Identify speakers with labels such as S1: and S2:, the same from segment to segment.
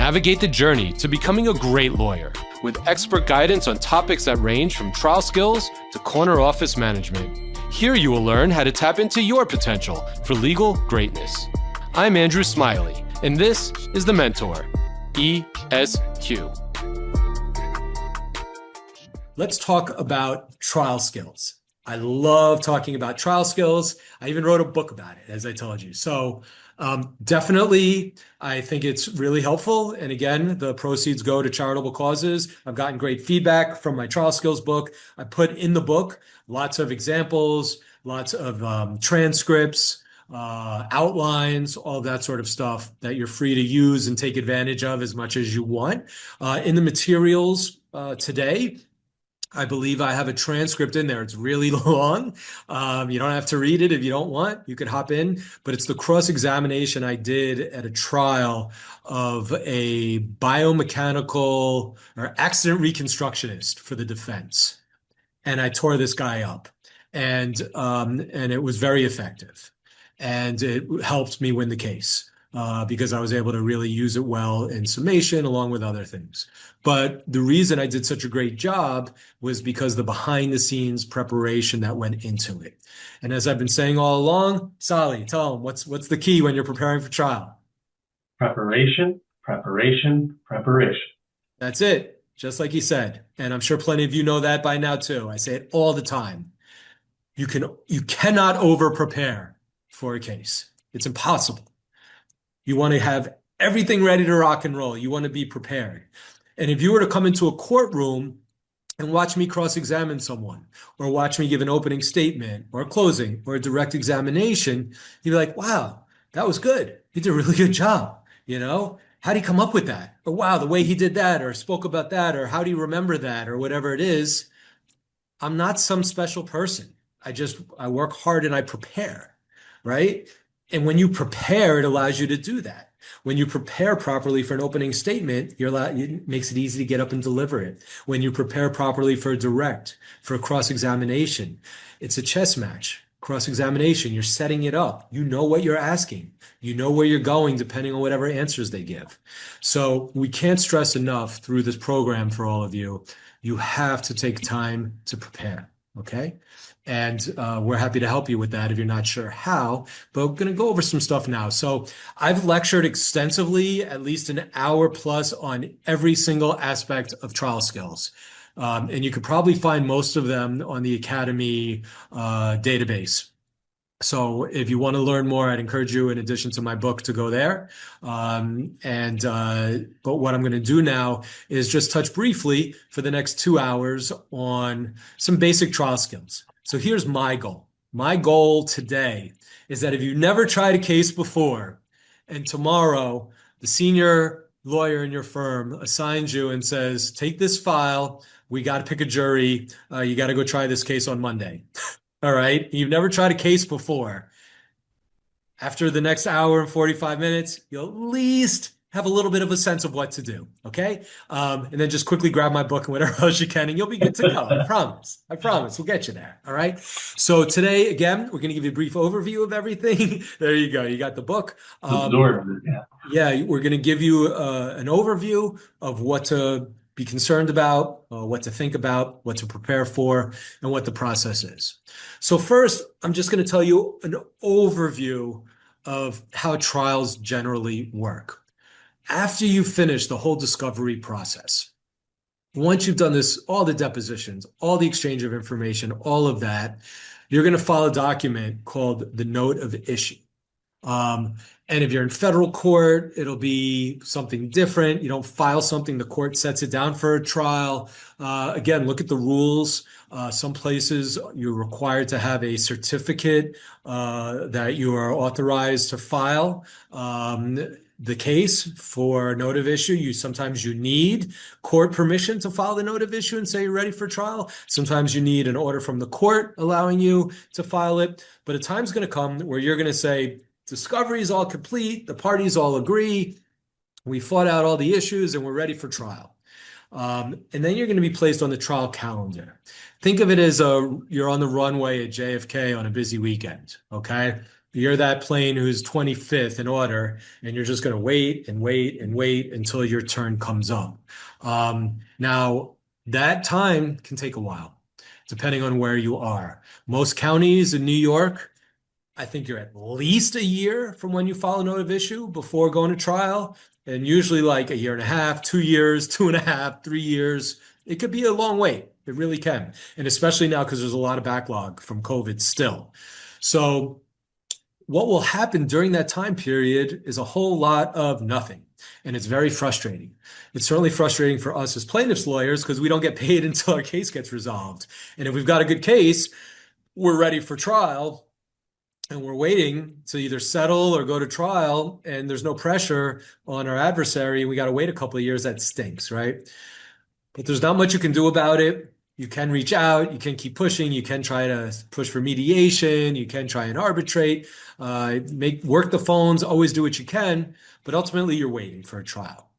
S1: Navigate the journey to becoming a great lawyer with expert guidance on topics that range from trial skills to corner office management. Here you will learn how to tap into your potential for legal greatness. I'm Andrew Smiley, and this is The Mentor, ESQ.
S2: Let's talk about trial skills. I love talking about trial skills. I even wrote a book about it, as I told you. So definitely, I think it's really helpful. And again, the proceeds go to charitable causes. I've gotten great feedback from my trial skills book. I put in the book lots of examples, lots of transcripts, outlines, all that sort of stuff that you're free to use and take advantage of as much as you want. In the materials today, I believe I have a transcript in there. It's really long. You don't have to read it if you don't want. You could hop in, but it's the cross-examination I did at a trial of a biomechanical or accident reconstructionist for the defense. And I tore this guy up, and it was very effective. And it helped me win the case because I was able to really use it well in summation along with other things. But the reason I did such a great job was because the behind the scenes preparation that went into it. And as I've been saying all along, Sally, tell them what's the key when you're preparing for trial?
S3: Preparation, preparation, preparation.
S2: That's it. Just like he said. And I'm sure plenty of you know that by now too. I say it all the time. You cannot over prepare for a case. It's impossible. You want to have everything ready to rock and roll. You want to be prepared. And if you were to come into a courtroom and watch me cross-examine someone, or watch me give an opening statement, or a closing, or a direct examination, you'd be like, wow, that was good. He did a really good job. How'd he come up with that? Or wow, the way he did that, or spoke about that, or how do you remember that, or whatever it is. I'm not some special person. I work hard and I prepare, right? And when you prepare, it allows you to do that. When you prepare properly for an opening statement, it makes it easy to get up and deliver it. When you prepare properly for a cross-examination, it's a chess match. Cross-examination, you're setting it up. You know what you're asking. You know where you're going depending on whatever answers they give. So we can't stress enough through this program for all of you. You have to take time to prepare, okay? And we're happy to help you with that if you're not sure how, but we're going to go over some stuff now. So I've lectured extensively, at least an hour plus, on every single aspect of trial skills. And you could probably find most of them on the Academy database. So if you want to learn more, I'd encourage you, in addition to my book, to go there. But what I'm going to do now is just touch briefly for the next 2 hours on some basic trial skills. So here's my goal. My goal today is that if you never tried a case before, and tomorrow the senior lawyer in your firm assigns you and says, take this file, we got to pick a jury, you got to go try this case on Monday. All right? You've never tried a case before. After the next hour and 45 minutes, you'll at least have a little bit of a sense of what to do, okay? And then just quickly grab my book and whatever else you can, and you'll be good to go. I promise. I promise. We'll get you there, all right? So today, again, we're going to give you a brief overview of everything. There you go. You got the book. Yeah, we're going to give you an overview of what to be concerned about, what to think about, what to prepare for, and what the process is. So first, I'm just going to tell you an overview of how trials generally work. After you finish the whole discovery process, once you've done this, all the depositions, all the exchange of information, all of that, you're going to file a document called the Note of Issue. And if you're in federal court, it'll be something different. You don't file something, the court sets it down for a trial. Again, look at the rules. Some places you're required to have a certificate that you are authorized to file the case for note of issue. Sometimes you need court permission to file the note of issue and say you're ready for trial. Sometimes you need an order from the court allowing you to file it. But a time's going to come where you're going to say, discovery is all complete, the parties all agree, we fought out all the issues, and we're ready for trial. And then you're going to be placed on the trial calendar. Think of it as you're on the runway at JFK on a busy weekend, okay? You're that plane who's 25th in order, and you're just going to wait and wait and wait until your turn comes up. Now, that time can take a while, depending on where you are. Most counties in New York, I think you're at least a year from when you file a note of issue before going to trial, and usually like a year and a half, 2 years, 2.5, 3 years. It could be a long wait. It really can. And especially now because there's a lot of backlog from COVID still. So what will happen during that time period is a whole lot of nothing. And it's very frustrating. It's certainly frustrating for us as plaintiffs' lawyers because we don't get paid until our case gets resolved. And if we've got a good case, we're ready for trial and we're waiting to either settle or go to trial, and there's no pressure on our adversary. We got to wait a couple of years. That stinks, right? But there's not much you can do about it. You can reach out, you can keep pushing, you can try to push for mediation, you can try and arbitrate, work the phones, always do what you can, but ultimately you're waiting for a trial.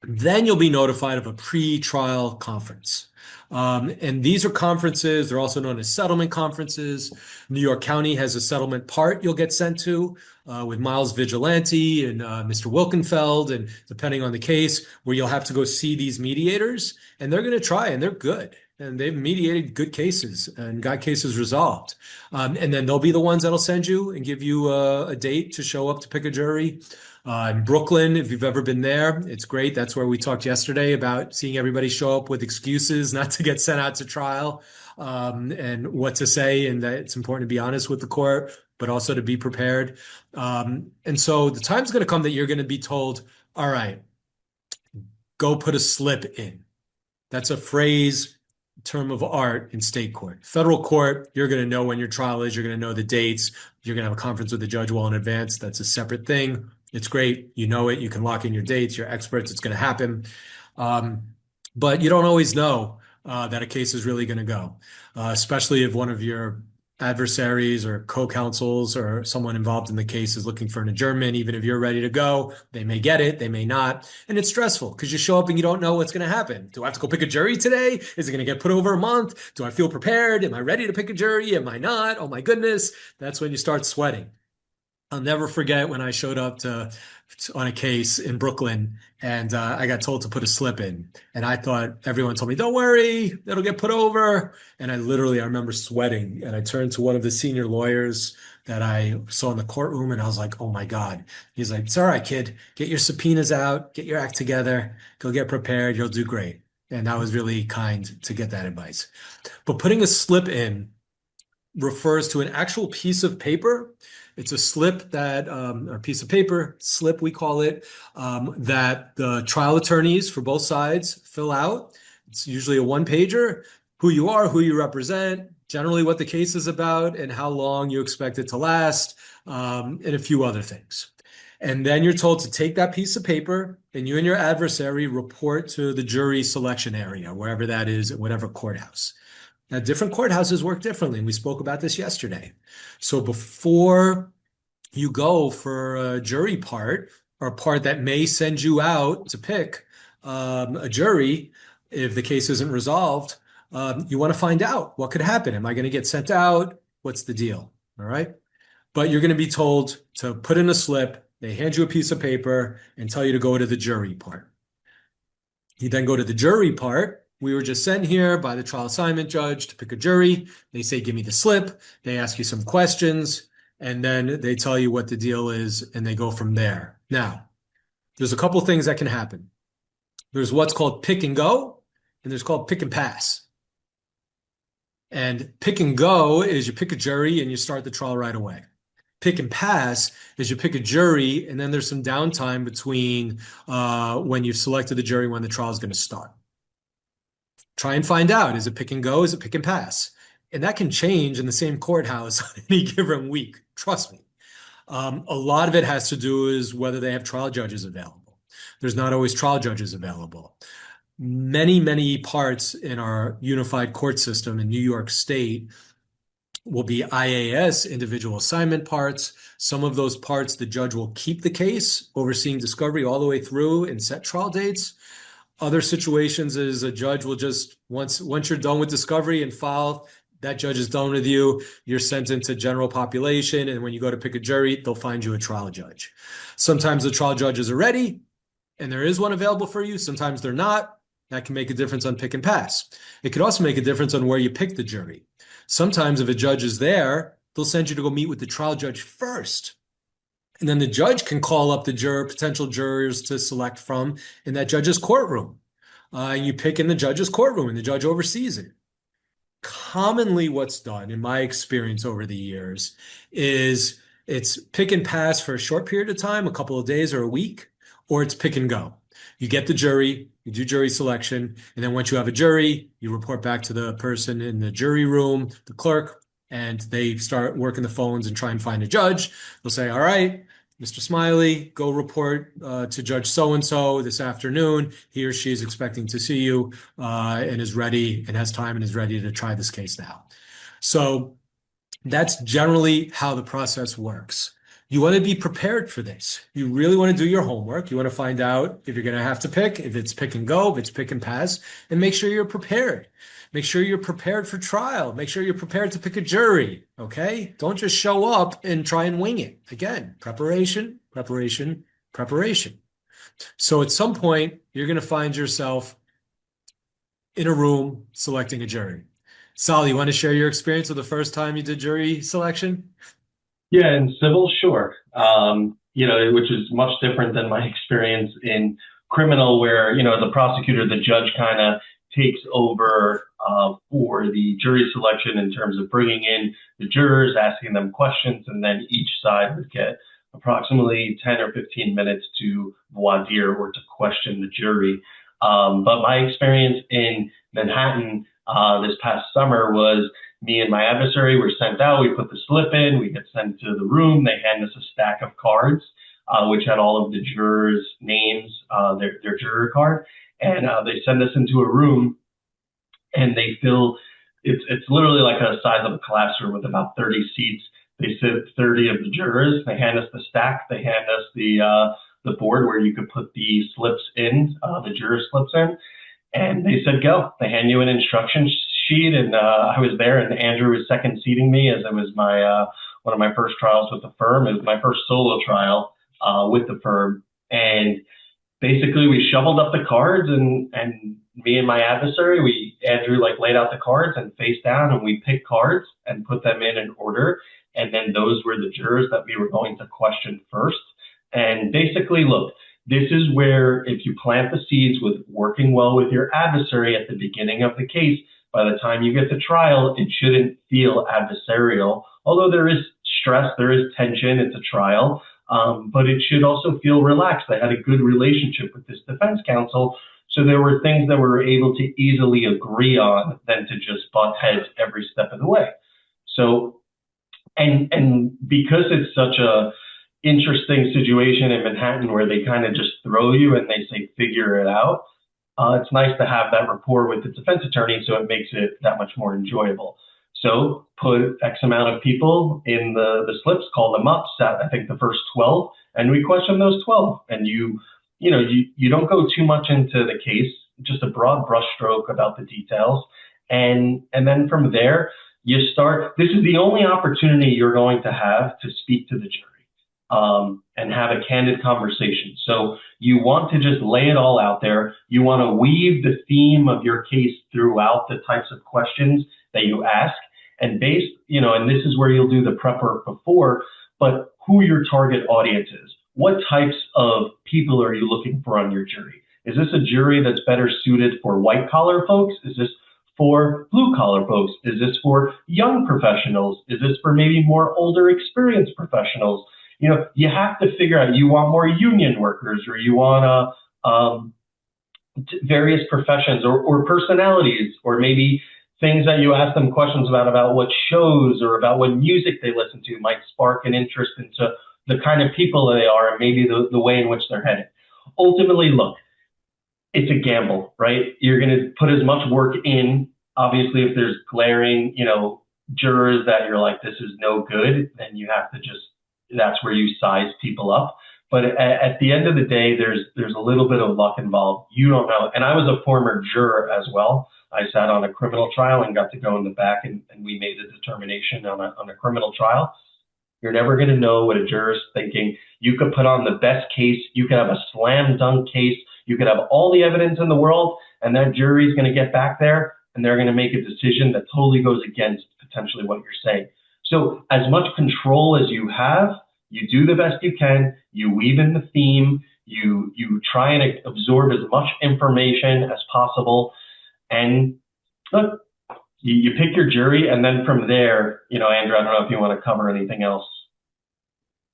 S2: Then you'll be notified of a pre-trial conference. And these are conferences, they're also known as settlement conferences. New York County has a settlement part you'll get sent to with Miles Vigilante and Mr. Wilkenfeld, and depending on the case, where you'll have to go see these mediators, and they're going to try, and they're good. And they've mediated good cases and got cases resolved. And then they'll be the ones that'll send you and give you a date to show up to pick a jury. In Brooklyn, if you've ever been there, it's great. That's where we talked yesterday about seeing everybody show up with excuses not to get sent out to trial, and what to say, and that it's important to be honest with the court, but also to be prepared. And so the time's going to come that you're going to be told, all right, go put a slip in. That's a phrase, term of art in state court. Federal court, you're going to know when your trial is. You're going to know the dates. You're going to have a conference with the judge well in advance. That's a separate thing. It's great. You know it. You can lock in your dates. You're experts. It's going to happen. But you don't always know that a case is really going to go, especially if one of your adversaries or co-counsels or someone involved in the case is looking for an adjournment. Even if you're ready to go, they may get it, they may not. And it's stressful because you show up and you don't know what's going to happen. Do I have to go pick a jury today? Is it going to get put over a month? Do I feel prepared? Am I ready to pick a jury? Am I not? Oh my goodness. That's when you start sweating. I'll never forget when I showed up on a case in Brooklyn, and I got told to put a slip in. And I thought everyone told me, don't worry, it'll get put over. And I remember sweating. And I turned to one of the senior lawyers that I saw in the courtroom, and I was like, oh my God. He's like, it's all right, kid. Get your subpoenas out, get your act together, go get prepared, you'll do great. And that was really kind to get that advice. But putting a slip in refers to an actual piece of paper. It's a slip that, or piece of paper, slip we call it, that the trial attorneys for both sides fill out. It's usually a one-pager, who you are, who you represent, generally what the case is about, and how long you expect it to last, and a few other things. And then you're told to take that piece of paper and you and your adversary report to the jury selection area, wherever that is, at whatever courthouse. Now, different courthouses work differently, and we spoke about this yesterday. So before you go for a jury part, or a part that may send you out to pick a jury, if the case isn't resolved, you want to find out what could happen. Am I going to get sent out? What's the deal? All right. But you're going to be told to put in a slip. They hand you a piece of paper and tell you to go to the jury part. You then go to the jury part. We were just sent here by the trial assignment judge to pick a jury. They say, give me the slip. They ask you some questions, and then they tell you what the deal is, and they go from there. Now, there's a couple things that can happen. There's what's called pick and go, and there's called pick and pass. And pick and go is you pick a jury and you start the trial right away. Pick and pass is you pick a jury, and then there's some downtime between when you've selected the jury and when the trial is going to start. Try and find out, is it pick and go? Is it pick and pass? And that can change in the same courthouse on any given week. Trust me. A lot of it has to do is whether they have trial judges available. There's not always trial judges available. Many, many parts in our unified court system in New York State will be IAS, individual assignment parts. Some of those parts, the judge will keep the case, overseeing discovery all the way through and set trial dates. Other situations is a judge will just, once you're done with discovery and file, That judge is done with you. You're sent into general population. And when you go to pick a jury, they'll find you a trial judge. Sometimes the trial judges are ready and there is one available for you. Sometimes they're not. That can make a difference on pick and pass. It could also make a difference on where you pick the jury. Sometimes if a judge is there, they'll send you to go meet with the trial judge first. And then the judge can call up the potential jurors to select from in that judge's courtroom. And you pick in the judge's courtroom and the judge oversees it. Commonly what's done, in my experience over the years, is it's pick and pass for a short period of time, a couple of days or a week, or it's pick and go. You get the jury, you do jury selection, and then once you have a jury, you report back to the person in the jury room, the clerk, and they start working the phones and try and find a judge. They'll say, all right, Mr. Smiley, go report to Judge so-and-so this afternoon. He or she is expecting to see you and is ready and has time and is ready to try this case now. So that's generally how the process works. You want to be prepared for this. You really want to do your homework. You want to find out if you're going to have to pick, if it's pick and go, if it's pick and pass, and make sure you're prepared. Make sure you're prepared for trial. Make sure you're prepared to pick a jury, okay? Don't just show up and try and wing it. Again, preparation, preparation, preparation. So at some point, you're going to find yourself in a room selecting a jury. Sal, you want to share your experience of the first time you did jury selection?
S3: Yeah, in civil, sure. Which is much different than my experience in criminal, where, as a prosecutor, the judge kind of takes over for the jury selection in terms of bringing in the jurors, asking them questions, and then each side would get approximately 10 or 15 minutes to voir dire or to question the jury. But my experience in Manhattan this past summer was me and my adversary were sent out. We put the slip in. We get sent to the room. They hand us a stack of cards, which had all of the jurors' names, their juror card. And they send us into a room, and they fill. It's literally like a size of a classroom with about 30 seats. They sit 30 of the jurors. They hand us the stack. They hand us the board where you could put the slips in, the juror slips in. And they said, go. They hand you an instruction sheet. And I was there, and Andrew was second seating me, as it was my one of my first trials with the firm. It was my first solo trial with the firm. And basically, we shoveled up the cards, and me and my adversary, Andrew laid out the cards and face down, and we picked cards and put them in order. And then those were the jurors that we were going to question first. And basically, look, this is where if you plant the seeds with working well with your adversary at the beginning of the case, by the time you get to trial, it shouldn't feel adversarial. Although there is stress, there is tension, it's a trial, but it should also feel relaxed. I had a good relationship with this defense counsel, so there were things that we were able to easily agree on than to just butt heads every step of the way. So, and because it's such a interesting situation in Manhattan where they kind of just throw you and they say, figure it out. It's nice to have that rapport with the defense attorney, so it makes it that much more enjoyable. So put X amount of people in the slips, call them up, sat, I think, the first 12, and we question those 12. And you don't go too much into the case, just a broad brushstroke about the details. And then from there, you start. This is the only opportunity you're going to have to speak to the jury. And have a candid conversation. So you want to just lay it all out there. You want to weave the theme of your case throughout the types of questions that you ask, and and this is where you'll do the prep work before, but who your target audience is. What types of people are you looking for on your jury? Is this a jury that's better suited for white collar folks? Is this for blue collar folks? Is this for young professionals? Is this for maybe more older experienced professionals? You have to figure out, you want more union workers, or you want various professions or personalities, or maybe things that you ask them questions about what shows or about what music they listen to might spark an interest into the kind of people they are and maybe the way in which they're headed. Ultimately, look, it's a gamble, right? You're going to put as much work in. Obviously, if there's glaring, jurors that you're like, this is no good, then you have to that's where you size people up. But at the end of the day, there's a little bit of luck involved. You don't know. And I was a former juror as well. I sat on a criminal trial and got to go in the back, and we made a determination on a criminal trial. You're never going to know what a juror's thinking. You could put on the best case. You could have a slam dunk case. You could have all the evidence in the world, and that jury's going to get back there and they're going to make a decision that totally goes against potentially what you're saying. So as much control as you have, you do the best you can. You weave in the theme. You try and absorb as much information as possible. And look, you pick your jury, and then from there, Andrew, I don't know if you want to cover anything else.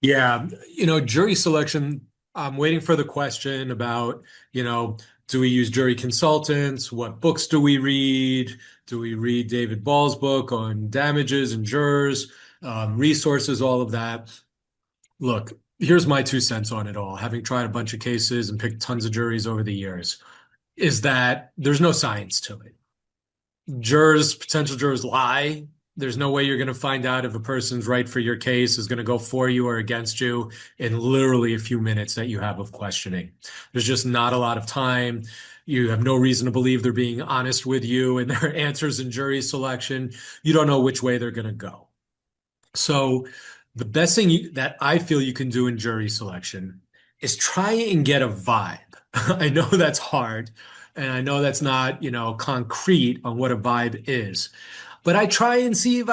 S2: Yeah, jury selection, I'm waiting for the question about, do we use jury consultants? What books do we read? Do we read David Ball's book on damages and jurors, resources, all of that? Look, here's my 2 cents on it all, having tried a bunch of cases and picked tons of juries over the years, is that there's no science to it. Potential jurors lie. There's no way you're going to find out if a person's right for your case, is going to go for you or against you in literally a few minutes that you have of questioning. There's just not a lot of time. You have no reason to believe they're being honest with you in their answers in jury selection. You don't know which way they're going to go. So the best thing that I feel you can do in jury selection is try and get a vibe. I know that's hard, and I know that's not, concrete on what a vibe is. But I try and see if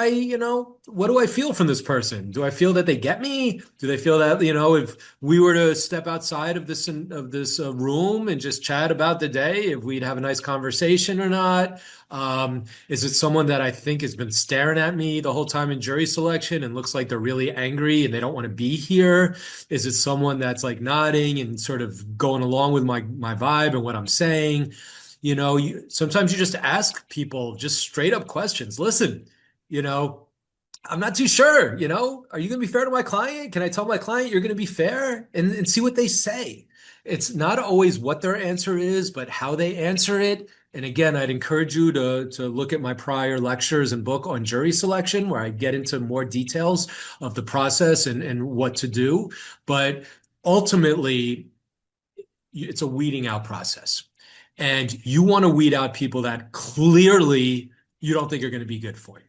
S2: what do I feel from this person? Do I feel that they get me? Do they feel that, if we were to step outside of this room and just chat about the day, if we'd have a nice conversation or not? Is it someone that I think has been staring at me the whole time in jury selection and looks like they're really angry and they don't want to be here? Is it someone that's like nodding and sort of going along with my vibe and what I'm saying? Sometimes you just ask people just straight up questions. Listen, I'm not too sure, are you going to be fair to my client? Can I tell my client you're going to be fair? And see what they say. It's not always what their answer is, but how they answer it. And again, I'd encourage you to look at my prior lectures and book on jury selection, where I get into more details of the process and what to do. But ultimately, it's a weeding out process. And you want to weed out people that clearly you don't think are going to be good for you.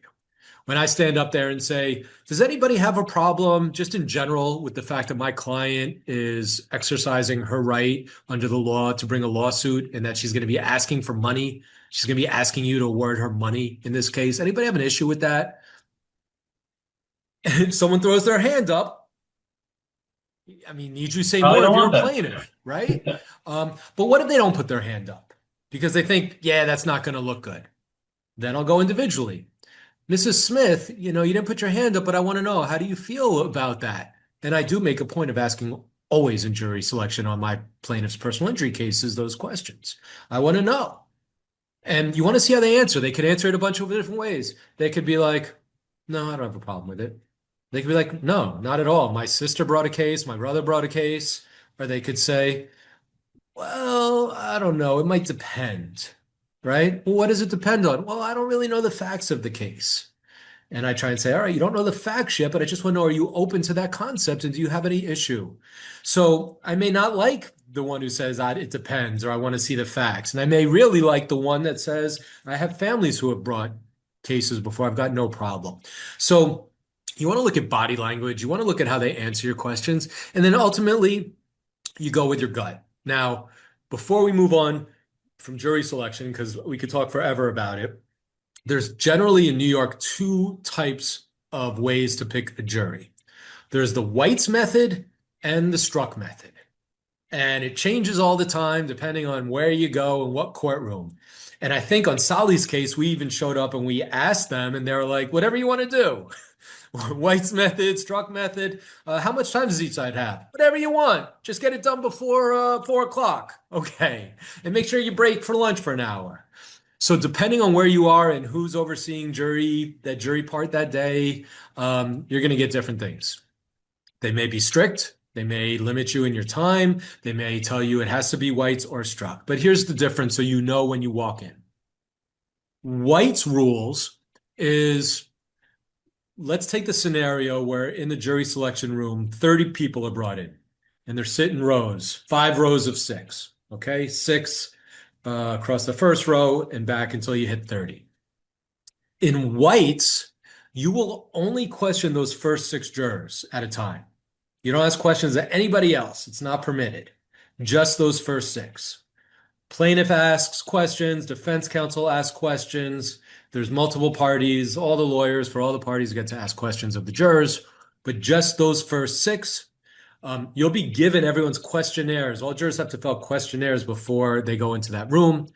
S2: When I stand up there and say, does anybody have a problem just in general with the fact that my client is exercising her right under the law to bring a lawsuit and that she's going to be asking for money? She's going to be asking you to award her money in this case. Anybody have an issue with that? And if someone throws their hand up, need you say more if you're a plaintiff, right? But what if they don't put their hand up because they think, yeah, that's not going to look good? Then I'll go individually. Mrs. Smith, you didn't put your hand up, but I want to know, how do you feel about that? And I do make a point of asking always in jury selection on my plaintiff's personal injury cases those questions. I want to know. And you want to see how they answer. They could answer it a bunch of different ways. They could be like, no, I don't have a problem with it. They could be like, no, not at all. My sister brought a case. My brother brought a case. Or they could say, well, I don't know. It might depend, right? Well, what does it depend on? Well, I don't really know the facts of the case. And I try and say, all right, you don't know the facts yet, but I just want to know, are you open to that concept? And do you have any issue? So I may not like the one who says, it depends, or I want to see the facts. And I may really like the one that says, I have families who have brought cases before. I've got no problem. So you want to look at body language. You want to look at how they answer your questions. And then ultimately, you go with your gut. Now, before we move on from jury selection, because we could talk forever about it, there's generally in New York 2 types of ways to pick a jury. There's the White's method and the Struck method. And it changes all the time depending on where you go and what courtroom. And I think on Sally's case, we even showed up and we asked them and they were like, whatever you want to do. White's method, Struck method. How much time does each side have? Whatever you want. Just get it done before 4 o'clock. Okay. And make sure you break for lunch for an hour. So depending on where you are and who's overseeing that jury part that day, you're going to get different things. They may be strict. They may limit you in your time. They may tell you it has to be White's or Struck. But here's the difference so you know when you walk in. White's rules is, let's take the scenario where in the jury selection room, 30 people are brought in and they're sitting rows, 5 rows of 6. Okay, 6 across the first row and back until you hit 30. In whites, you will only question those first 6 jurors at a time. You don't ask questions of anybody else. It's not permitted. Just those first 6. Plaintiff asks questions, defense counsel asks questions. There's multiple parties. All the lawyers for all the parties get to ask questions of the jurors, but just those first 6. You'll be given everyone's questionnaires. All jurors have to fill out questionnaires before they go into that room.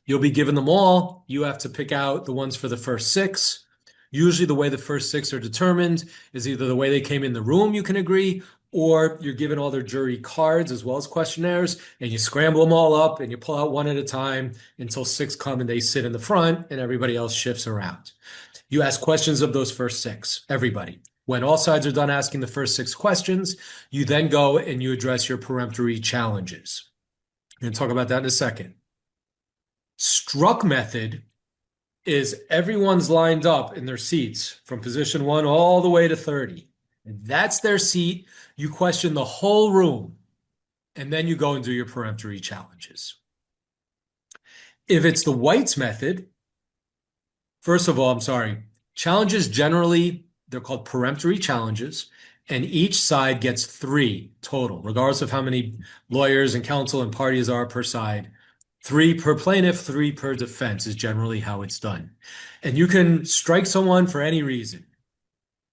S2: You'll be given them all. You have to pick out the ones for the first 6. Usually the way the first 6 are determined is either the way they came in the room, you can agree, or you're given all their jury cards as well as questionnaires, and you scramble them all up and you pull out one at a time until 6 come and they sit in the front and everybody else shifts around. You ask questions of those first 6, everybody. When all sides are done asking the first 6 questions, you then go and you address your peremptory challenges. I'm going to talk about that in a second. Struck method is everyone's lined up in their seats from position 1 all the way to 30. And that's their seat. You question the whole room, and then you go and do your peremptory challenges. If it's the whites method, first of all, challenges generally, they're called peremptory challenges, and each side gets 3 total, regardless of how many lawyers and counsel and parties are per side. 3 per plaintiff, 3 per defense is generally how it's done. And you can strike someone for any reason.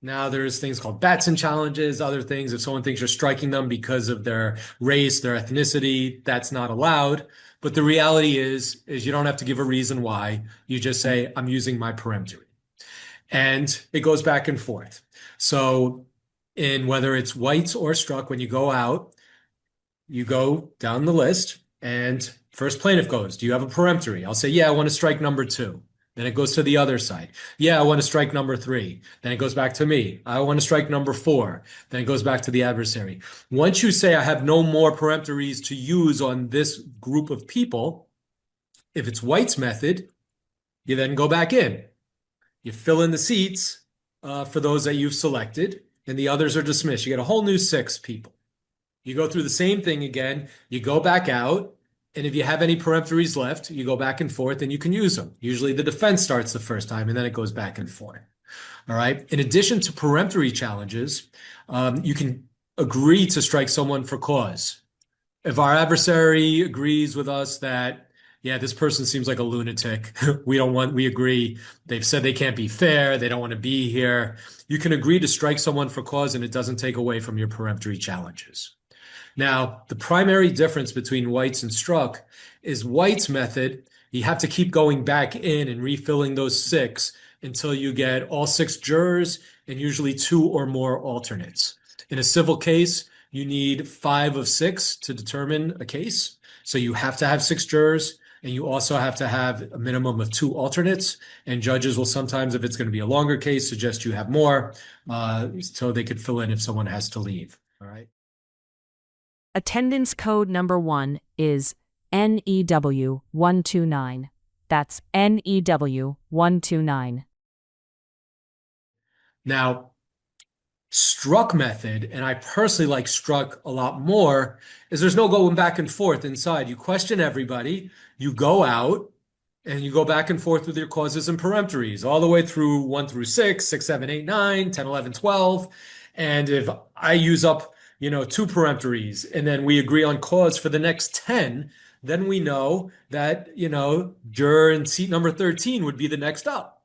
S2: Now there's things called Batson challenges, other things. If someone thinks you're striking them because of their race, their ethnicity, that's not allowed. But the reality is you don't have to give a reason why. You just say, I'm using my peremptory. And it goes back and forth. So in whether it's whites or struck, when you go out, you go down the list and first plaintiff goes, do you have a peremptory? I'll say, yeah, I want to strike number 2. Then it goes to the other side. Yeah, I want to strike number 3. Then it goes back to me. I want to strike number 4. Then it goes back to the adversary. Once you say I have no more peremptories to use on this group of people, if it's white's method, you then go back in. You fill in the seats for those that you've selected, and the others are dismissed. You get a whole new 6 people. You go through the same thing again. You go back out. And if you have any peremptories left, you go back and forth and you can use them. Usually the defense starts the first time and then it goes back and forth. All right. In addition to peremptory challenges, you can agree to strike someone for cause. If our adversary agrees with us that, yeah, this person seems like a lunatic, we agree, they've said they can't be fair, they don't want to be here, you can agree to strike someone for cause and it doesn't take away from your peremptory challenges. Now, the primary difference between whites and struck is white's method. You have to keep going back in and refilling those 6 until you get all 6 jurors and usually 2 or more alternates. In a civil case, you need 5 of 6 to determine a case. So you have to have 6 jurors and you also have to have a minimum of 2 alternates. And judges will sometimes, if it's going to be a longer case, suggest you have more so they could fill in if someone has to leave. All right.
S4: Attendance code number 1 is NEW 129. That's NEW 129.
S2: Now, struck method, and I personally like struck a lot more, is there's no going back and forth inside. You question everybody, you go out, and you go back and forth with your causes and peremptories all the way through 1 through 6, 6, 7, 8, 9, 10, 11, 12. And if I use up 2 peremptories, and then we agree on cause for the next 10, then we know that, juror in seat number 13 would be the next up.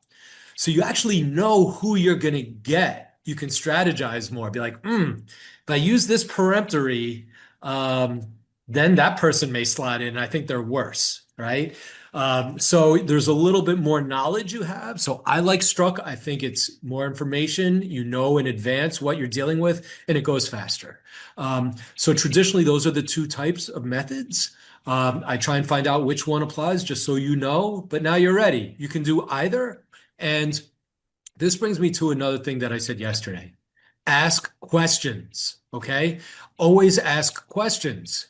S2: So you actually know who you're going to get. You can strategize more, be like, if I use this peremptory, then that person may slide in. I think they're worse, right? So there's a little bit more knowledge you have. So I like struck. I think it's more information. You know in advance what you're dealing with, and it goes faster. So traditionally, those are the 2 types of methods. I try and find out which one applies just so you know, but now you're ready. You can do either. And this brings me to another thing that I said yesterday. Ask questions, okay? Always ask questions.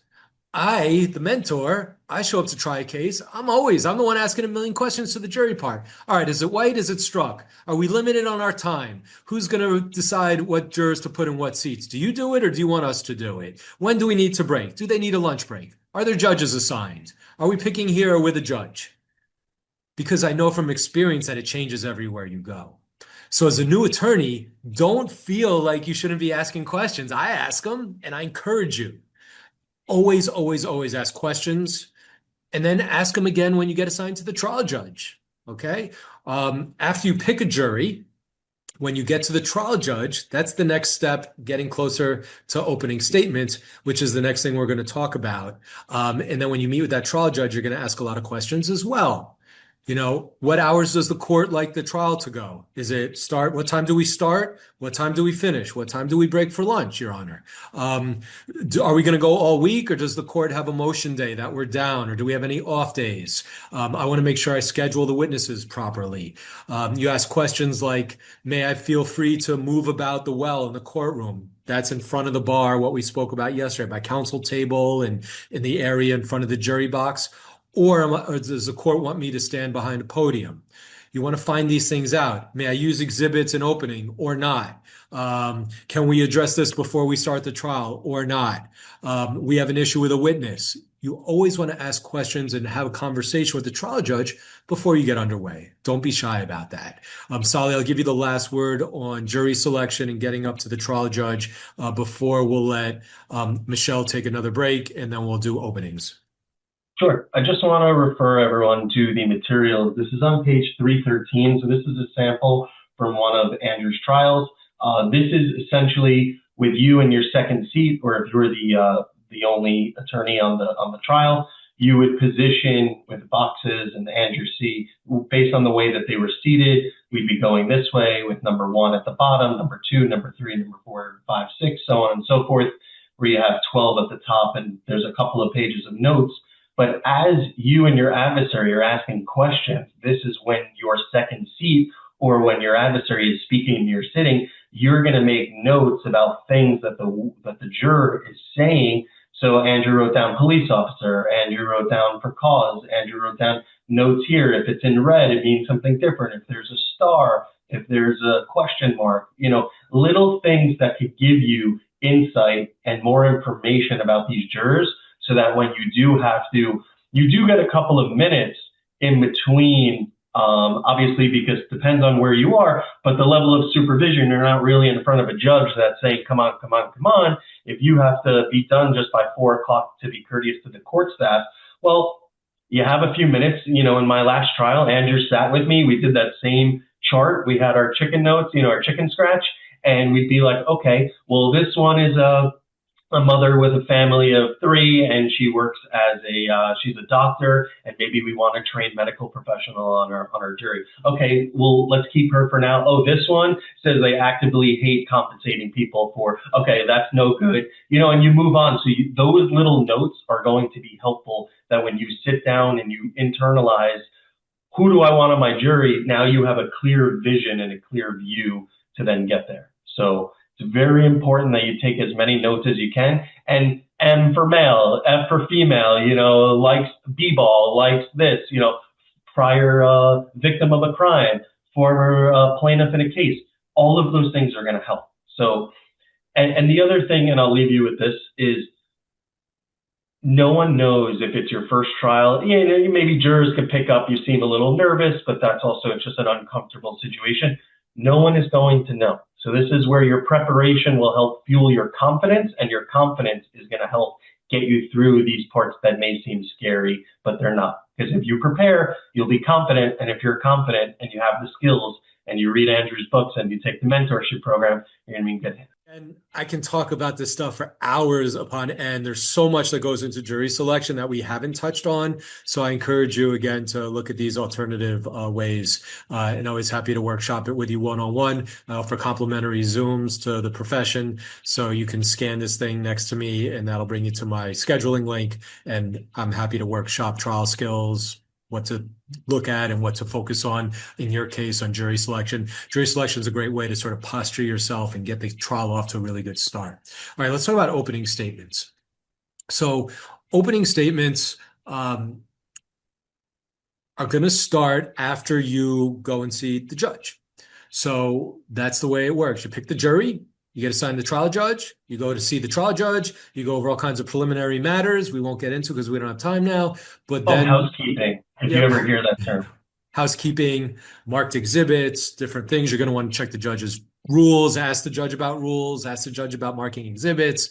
S2: the mentor, I show up to try a case. I'm the one asking a million questions to the jury part. All right, is it white? Is it struck? Are we limited on our time? Who's going to decide what jurors to put in what seats? Do you do it or do you want us to do it? When do we need to break? Do they need a lunch break? Are there judges assigned? Are we picking here or with a judge? Because I know from experience that it changes everywhere you go. So as a new attorney, don't feel like you shouldn't be asking questions. I ask them and I encourage you. Always, always, always ask questions and then ask them again when you get assigned to the trial judge. Okay. After you pick a jury, when you get to the trial judge, that's the next step, getting closer to opening statement, which is the next thing we're going to talk about. And then when you meet with that trial judge, you're going to ask a lot of questions as well. You know, what hours does the court like the trial to go? Is it start? What time do we start? What time do we finish? What time do we break for lunch, Your Honor? Are we going to go all week, or does the court have a motion day that we're down, or do we have any off days? I want to make sure I schedule the witnesses properly. You ask questions like, may I feel free to move about the well in the courtroom? That's in front of the bar, what we spoke about yesterday, by counsel table and in the area in front of the jury box. Or does the court want me to stand behind a podium? You want to find these things out. May I use exhibits in opening or not? Can we address this before we start the trial or not? We have an issue with a witness. You always want to ask questions and have a conversation with the trial judge before you get underway. Don't be shy about that. Sally, I'll give you the last word on jury selection and getting up to the trial judge before we'll let Michelle take another break, and then we'll do openings.
S3: Sure. I just want to refer everyone to the materials. This is on page 313. So this is a sample from one of Andrew's trials. This is essentially with you in your second seat, or if you're the only attorney on the trial, you would position with boxes and Andrew C. Based on the way that they were seated, we'd be going this way with number 1 at the bottom, number 2, number 3, number 4, 5, 6, so on and so forth, where you have 12 at the top, and there's a couple of pages of notes. But as you and your adversary are asking questions, this is when your second seat, or when your adversary is speaking and you're sitting, you're going to make notes about things that the juror is saying. So Andrew wrote down police officer, Andrew wrote down for cause, Andrew wrote down notes here. If it's in red, it means something different. If there's a star, if there's a question mark, you know, little things that could give you insight and more information about these jurors, so that when you do get a couple of minutes in between, obviously, because it depends on where you are, but the level of supervision, you're not really in front of a judge that's saying, come on, come on, come on. If you have to be done just by 4 o'clock to be courteous to the court staff, well, you have a few minutes. You know, in my last trial, Andrew sat with me. We did that same chart. We had our chicken notes, you know, our chicken scratch, and we'd be like, okay, well, this one is a mother with a family of 3, and she works as she's a doctor, and maybe we want a trained medical professional on our jury. Okay, well, let's keep her for now. Oh, this one says they actively hate compensating people for, okay, that's no good. You know, and you move on. So those little notes are going to be helpful, that when you sit down and you internalize, who do I want on my jury? Now you have a clear vision and a clear view to then get there. So it's very important that you take as many notes as you can. And M for male, F for female, you know, likes b-ball, likes this, you know, prior victim of a crime, former plaintiff in a case. All of those things are going to help. So, and the other thing, and I'll leave you with this, is no one knows if it's your first trial. You know, maybe jurors can pick up, you seem a little nervous, but that's also just an uncomfortable situation. No one is going to know. So this is where your preparation will help fuel your confidence, and your confidence is going to help get you through these parts that may seem scary, but they're not. Because if you prepare, you'll be confident. And if you're confident and you have the skills and you read Andrew's books and you take the mentorship program, you're going to be in good hands.
S2: And I can talk about this stuff for hours upon end. There's so much that goes into jury selection that we haven't touched on. So I encourage you again to look at these alternative ways. And always happy to workshop it with you one-on-one. I offer complimentary Zooms to the profession. So you can scan this thing next to me and that'll bring you to my scheduling link. And I'm happy to workshop trial skills, what to look at and what to focus on in your case on jury selection. Jury selection is a great way to sort of posture yourself and get the trial off to a really good start. All right, let's talk about opening statements. So Opening statements are going to start after you go and see the judge. So that's the way it works. You pick the jury, you get assigned the trial judge, you go to see the trial judge, you go over all kinds of preliminary matters we won't get into because we don't have time now. But then
S3: housekeeping, if you ever hear that term.
S2: Housekeeping, marked exhibits, different things. You're going to want to check the judge's rules, ask the judge about rules, ask the judge about marking exhibits.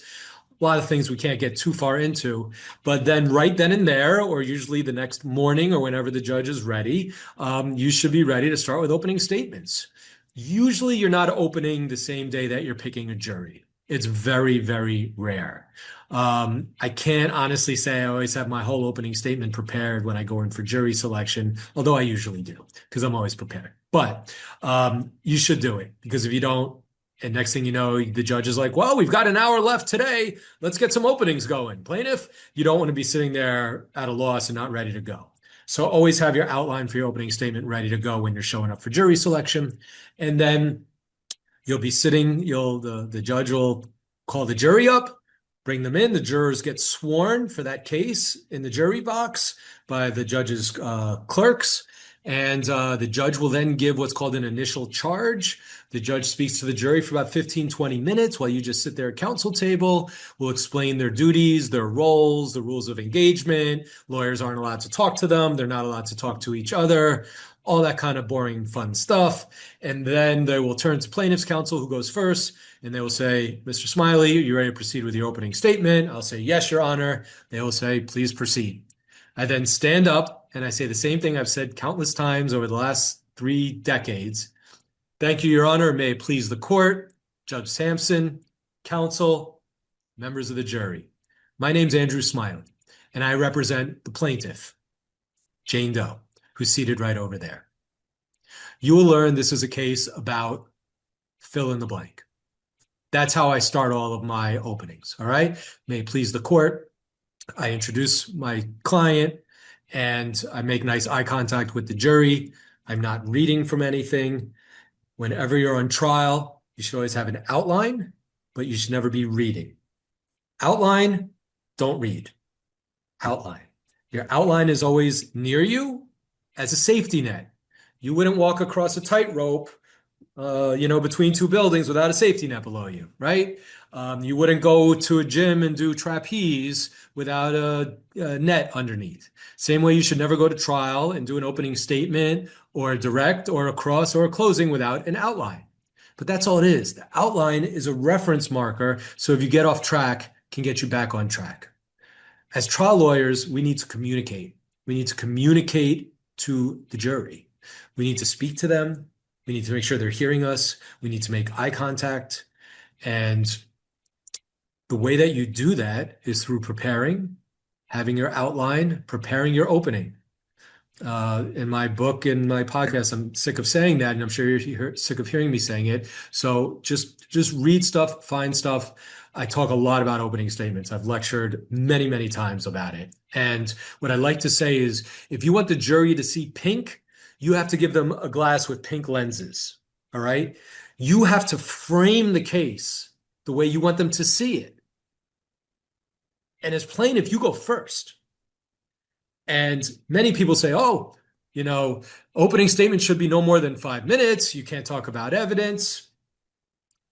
S2: A lot of things we can't get too far into, but then right then and there, or usually the next morning or whenever the judge is ready, you should be ready to start with opening statements. Usually you're not opening the same day that you're picking a jury. It's very, very rare. I can't honestly say I always have my whole opening statement prepared when I go in for jury selection, although I usually do because I'm always prepared. But you should do it, because if you don't, and next thing you know, the judge is like, well, we've got an hour left today. Let's get some openings going. Plaintiff, you don't want to be sitting there at a loss and not ready to go. So always have your outline for your opening statement ready to go when you're showing up for jury selection. And then you'll be sitting, the judge will call the jury up, bring them in. The jurors get sworn for that case in the jury box by the judge's clerks. And the judge will then give what's called an initial charge. The judge speaks to the jury for about 15, 20 minutes while you just sit there at counsel table. Will explain their duties, their roles, the rules of engagement. Lawyers aren't allowed to talk to them. They're not allowed to talk to each other. All that kind of boring, fun stuff. And then they will turn to plaintiff's counsel, who goes first, and they will say, Mr. Smiley, are you ready to proceed with your opening statement? I'll say, yes, Your Honor. They will say, please proceed. I then stand up and I say the same thing I've said countless times over the last 3 decades. Thank you, Your Honor. May it please the court, Judge Sampson, counsel, members of the jury. My name's Andrew Smiley, and I represent the plaintiff, Jane Doe, who's seated right over there. You will learn this is a case about fill in the blank. That's how I start all of my openings, all right? May it please the court. I introduce my client and I make nice eye contact with the jury. I'm not reading from anything. Whenever you're on trial, you should always have an outline, but you should never be reading. Outline, don't read. Outline. Your outline is always near you as a safety net. You wouldn't walk across a tightrope, between 2 buildings without a safety net below you, right? You wouldn't go to a gym and do trapeze without a net underneath. Same way you should never go to trial and do an opening statement or a direct or a cross or a closing without an outline. But that's all it is. The outline is a reference marker, so if you get off track, can get you back on track. As trial lawyers, we need to communicate. We need to communicate to the jury. We need to speak to them. We need to make sure they're hearing us. We need to make eye contact. And the way that you do that is through preparing, having your outline, preparing your opening. In my book, in my podcast, I'm sick of saying that, and I'm sure you're sick of hearing me saying it. So just read stuff, find stuff. I talk a lot about opening statements. I've lectured many, many times about it. And what I like to say is, if you want the jury to see pink, you have to give them a glass with pink lenses, all right? You have to frame the case the way you want them to see it. And as plaintiff, you go first. And many people say, opening statement should be no more than 5 minutes. You can't talk about evidence.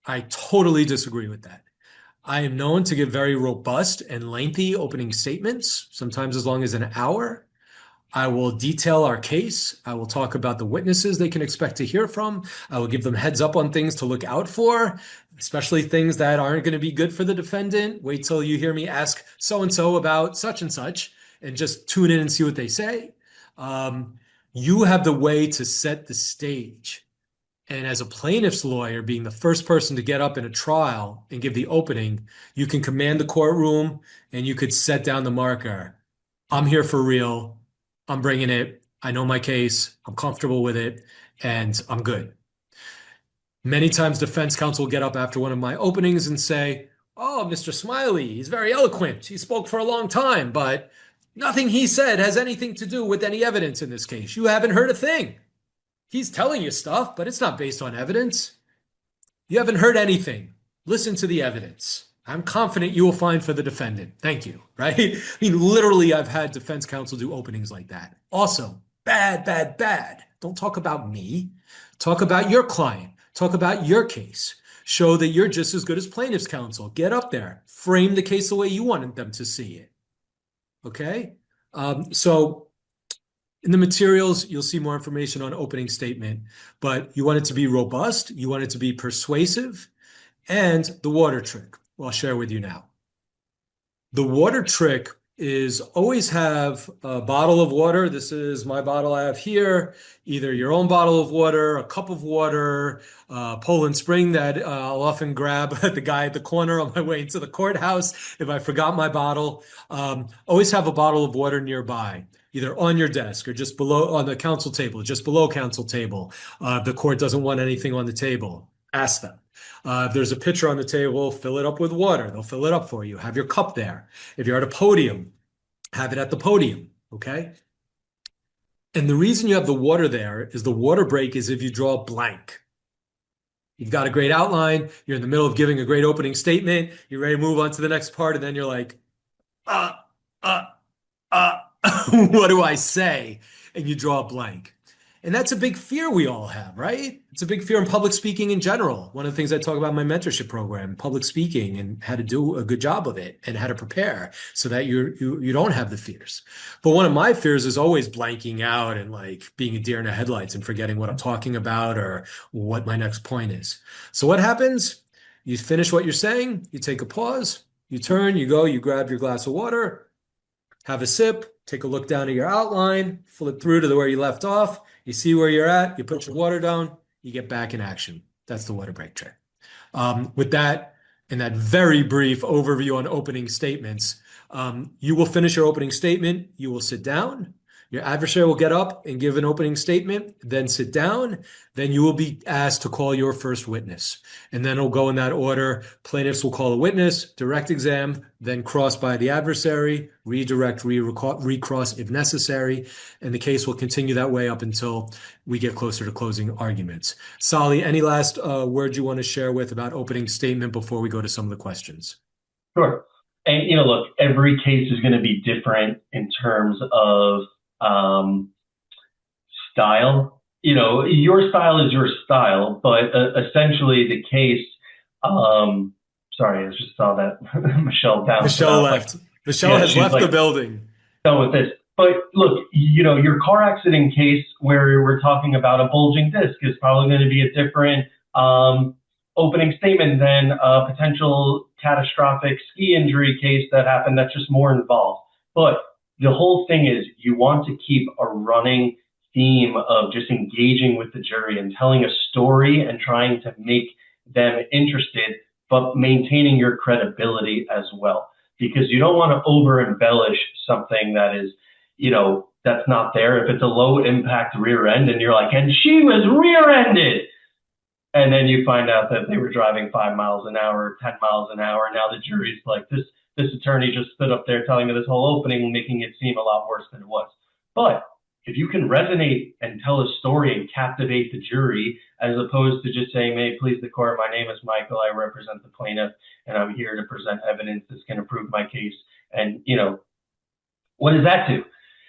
S2: I totally disagree with that. I am known to give very robust and lengthy opening statements, sometimes as long as an hour. I will detail our case. I will talk about the witnesses they can expect to hear from. I will give them heads up on things to look out for, especially things that aren't going to be good for the defendant. Wait till you hear me ask so-and-so about such and just tune in and see what they say. You have the way to set the stage. And as a plaintiff's lawyer, being the first person to get up in a trial and give the opening, you can command the courtroom and you could set down the marker. I'm here for real. I'm bringing it. I know my case. I'm comfortable with it, and I'm good. Many times defense counsel will get up after one of my openings and say, oh, Mr. Smiley, he's very eloquent. He spoke for a long time, but nothing he said has anything to do with any evidence in this case. You haven't heard a thing. He's telling you stuff, but it's not based on evidence. You haven't heard anything. Listen to the evidence. I'm confident you will find for the defendant. Thank you. Right? I mean, literally, I've had defense counsel do openings like that. Also, bad, bad, bad. Don't talk about me. Talk about your client. Talk about your case. Show that you're just as good as plaintiff's counsel. Get up there. Frame the case the way you wanted them to see it. Okay? So in the materials, you'll see more information on opening statement, but you want it to be robust. You want it to be persuasive. And the water trick, I'll share with you now. The water trick is always have a bottle of water. This is my bottle I have here. Either your own bottle of water, a cup of water, Poland Spring that I'll often grab at the guy at the corner on my way into the courthouse if I forgot my bottle. Always have a bottle of water nearby, either on your desk or just below on the counsel table, just below counsel table. The court doesn't want anything on the table. Ask them. If there's a pitcher on the table, fill it up with water. They'll fill it up for you. Have your cup there. If you're at a podium, have it at the podium, okay? And the reason you have the water there is the water break is if you draw a blank. You've got a great outline. You're in the middle of giving a great opening statement. You're ready to move on to the next part, and then you're like, what do I say? And you draw a blank. And that's a big fear we all have, right? It's a big fear in public speaking in general. One of the things I talk about in my mentorship program, public speaking, and how to do a good job of it and how to prepare so that you don't have the fears. But one of my fears is always blanking out and like being a deer in the headlights and forgetting what I'm talking about or what my next point is. So what happens? You finish what you're saying, you take a pause, you turn, you go, you grab your glass of water, have a sip, take a look down at your outline, flip through to where you left off. You see where you're at, you put your water down, you get back in action. That's the water break trick. With that, in that very brief overview on opening statements, you will finish your opening statement, you will sit down, your adversary will get up and give an opening statement, then sit down, then you will be asked to call your first witness. And then it'll go in that order. Plaintiffs will call a witness, direct exam, then cross by the adversary, redirect, recross if necessary, and the case will continue that way up until we get closer to closing arguments. Sally, any last words you want to share with about opening statement before we go to some of the questions?
S3: Sure. And, look, every case is going to be different in terms of style. Your style is your style, but essentially the case, sorry, I just saw that Michelle bounced.
S2: Michelle left. Michelle has left the building.
S3: Done with this. But look, your car accident case where we're talking about a bulging disc is probably going to be a different opening statement than a potential catastrophic ski injury case that happened that's just more involved. But the whole thing is you want to keep a running theme of just engaging with the jury and telling a story and trying to make them interested, but maintaining your credibility as well. Because you don't want to over embellish something that is, that's not there. If it's a low impact rear end and you're like, and she was rear ended. And then you find out that they were driving 5 miles an hour, 10 miles an hour. Now the jury's like, this attorney just stood up there telling me this whole opening, making it seem a lot worse than it was. But if you can resonate and tell a story and captivate the jury, as opposed to just saying, may it please the court, my name is Michael, I represent the plaintiff, and I'm here to present evidence that's going to prove my case. And, what does that do?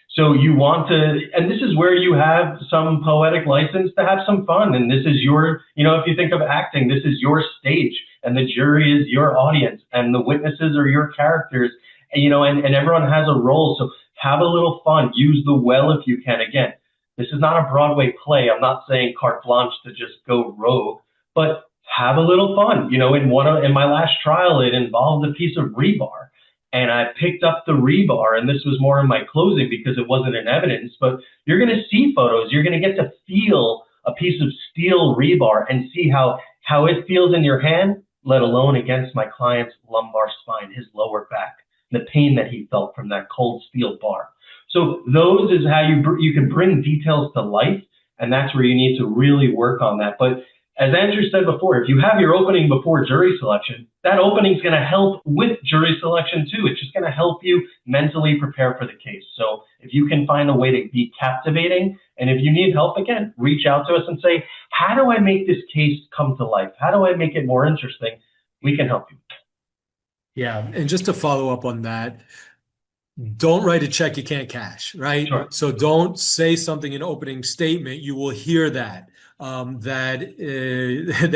S3: So you want to, and this is where you have some poetic license to have some fun. And this is your, if you think of acting, this is your stage and the jury is your audience and the witnesses are your characters, and everyone has a role. So have a little fun, use the well if you can. Again, this is not a Broadway play. I'm not saying carte blanche to just go rogue, but have a little fun. In my last trial, it involved a piece of rebar. And I picked up the rebar, and this was more in my closing because it wasn't in evidence, but you're going to see photos. You're going to get to feel a piece of steel rebar and see how it feels in your hand, let alone against my client's lumbar spine, his lower back, the pain that he felt from that cold steel bar. So those is how you can bring details to life, and that's where you need to really work on that. But as Andrew said before, if you have your opening before jury selection, that opening is going to help with jury selection too. It's just going to help you mentally prepare for the case. So if you can find a way to be captivating, and if you need help, again, reach out to us and say, how do I make this case come to life? How do I make it more interesting? We can help you.
S2: Yeah. And just to follow up on that, don't write a check you can't cash, right?
S3: Sure.
S2: So don't say something in opening statement. You will hear that that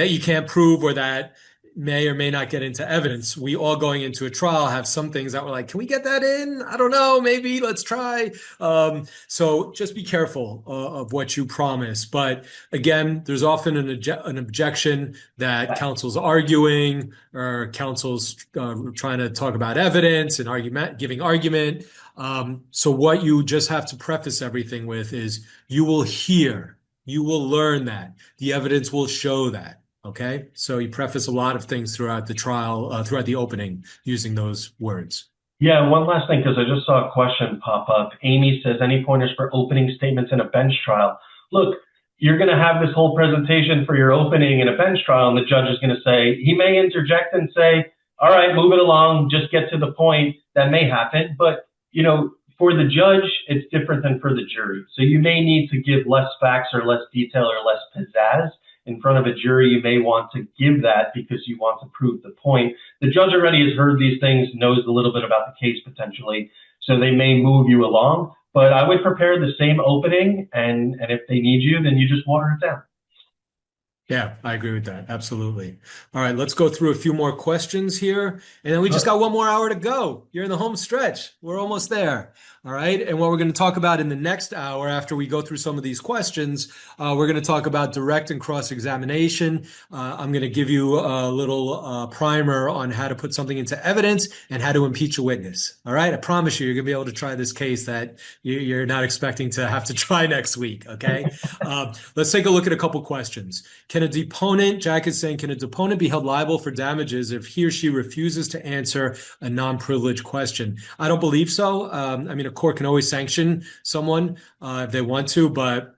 S2: you can't prove or that may or may not get into evidence. We all going into a trial have some things that we're like, can we get that in? I don't know, maybe let's try. So just be careful of what you promise. But again, there's often an objection that counsel's arguing or counsel's trying to talk about evidence and argument, giving argument. So what you just have to preface everything with is you will hear, you will learn that the evidence will show that. Okay, so you preface a lot of things throughout the trial, throughout the opening, using those words.
S3: Yeah, one last thing, because I just saw a question pop up. Amy says, any pointers for opening statements in a bench trial? Look, you're going to have this whole presentation for your opening in a bench trial, and the judge is going to say, he may interject and say, all right, move it along, just get to the point. That may happen, but for the judge, it's different than for the jury. So you may need to give less facts or less detail or less pizzazz. In front of a jury, you may want to give that because you want to prove the point. The judge already has heard these things, knows a little bit about the case potentially, so they may move you along. But I would prepare the same opening, and if they need you, then you just water it down.
S2: Yeah, I agree with that. Absolutely. All right, let's go through a few more questions here. And then we just got one more hour to go. You're in the home stretch. We're almost there. All right. And what we're going to talk about in the next hour, after we go through some of these questions, we're going to talk about direct and cross-examination. I'm going to give you a little primer on how to put something into evidence and how to impeach a witness. All right. I promise you, you're going to be able to try this case that you're not expecting to have to try next week. Okay. Let's take a look at a couple questions. Can a deponent, Jack is saying, can a deponent be held liable for damages if he or she refuses to answer a non-privileged question? I don't believe so. I mean, a court can always sanction someone if they want to, but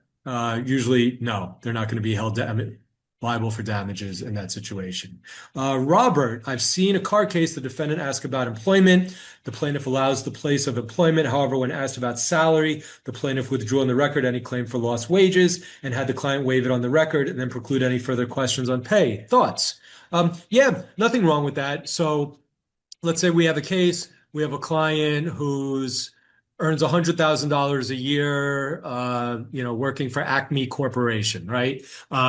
S2: usually, no, they're not going to be held liable for damages in that situation. Robert, I've seen a car case. The defendant asked about employment. The plaintiff allows the place of employment. However, when asked about salary, the plaintiff withdrew on the record any claim for lost wages and had the client waive it on the record and then preclude any further questions on pay. Thoughts? Yeah, nothing wrong with that. So let's say we have a case. We have a client who's earns $100,000 a year, working for Acme Corporation, right?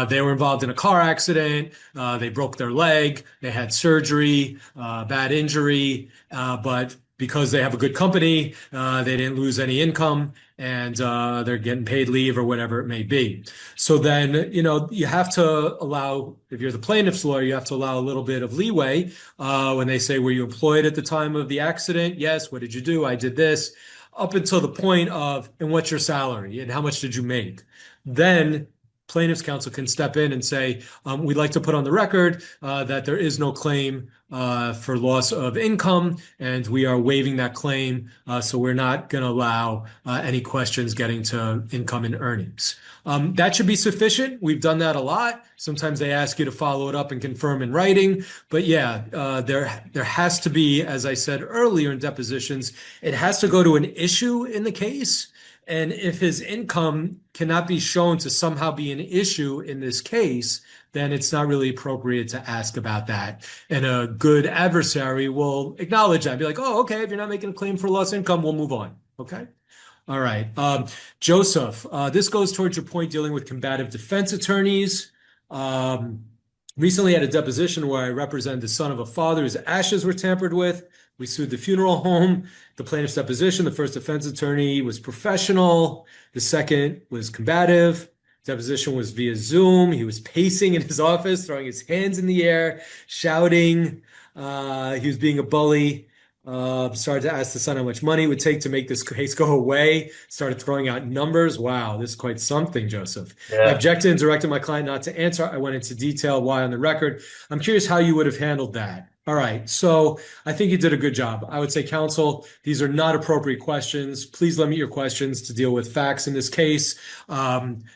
S2: They were involved in a car accident. They broke their leg. They had surgery, bad injury, but because they have a good company, they didn't lose any income and they're getting paid leave or whatever it may be. So then, you have to allow, if you're the plaintiff's lawyer, you have to allow a little bit of leeway when they say, were you employed at the time of the accident? Yes. What did you do? I did this. Up until the point of, and what's your salary and how much did you make? Then plaintiff's counsel can step in and say, we'd like to put on the record that there is no claim for loss of income, and we are waiving that claim, so we're not going to allow any questions getting to income and earnings. That should be sufficient. We've done that a lot. Sometimes they ask you to follow it up and confirm in writing. But yeah, there has to be, as I said earlier in depositions, it has to go to an issue in the case. And if his income cannot be shown to somehow be an issue in this case, then it's not really appropriate to ask about that. And a good adversary will acknowledge that, be like, oh, okay, if you're not making a claim for lost income, we'll move on. Okay. All right. Joseph, this goes towards your point dealing with combative defense attorneys. Recently had a deposition where I represented the son of a father whose ashes were tampered with. We sued the funeral home. The plaintiff's deposition, the first defense attorney was professional. The second was combative. Deposition was via Zoom. He was pacing in his office, throwing his hands in the air, shouting. He was being a bully. Started to ask the son how much money it would take to make this case go away. Started throwing out numbers. Wow, this is quite something, Joseph.
S3: Yeah.
S2: I objected and directed my client not to answer. I went into detail why on the record. I'm curious how you would have handled that. All right, so I think you did a good job. I would say, counsel, these are not appropriate questions. Please limit your questions to deal with facts in this case.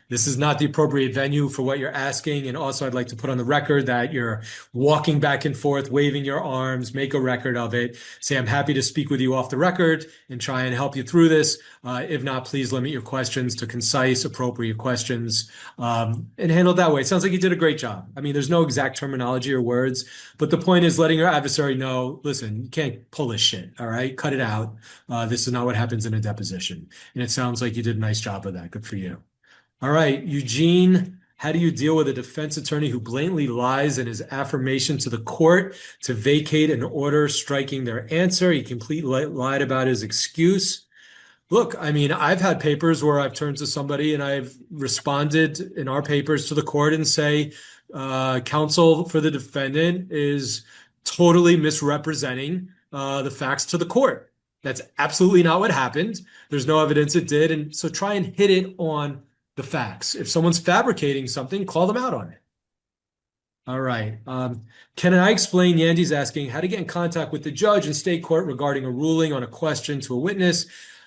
S2: This is not the appropriate venue for what you're asking. And also, I'd like to put on the record that you're walking back and forth, waving your arms, make a record of it. Say, I'm happy to speak with you off the record and try and help you through this. If not, please limit your questions to concise, appropriate questions and handle it that way. It sounds like you did a great job. I mean, there's no exact terminology or words, but the point is letting letting your adversary know, listen, you can't pull this shit, all right? Cut it out. This is not what happens in a deposition. And it sounds like you did a nice job of that. Good for you. All right, Eugene, how do you deal with a defense attorney who blatantly lies in his affirmation to the court to vacate an order striking their answer? He completely lied about his excuse. Look, I mean, I've had papers where I've turned to somebody and I've responded in our papers to the court and say, counsel for the defendant is totally misrepresenting the facts to the court. That's absolutely not what happened. There's no evidence it did. And so try and hit it on the facts. If someone's fabricating something, call them out on it. All right. Can I explain? Yandy's asking how to get in contact with the judge in state court regarding a ruling on a question to a witness,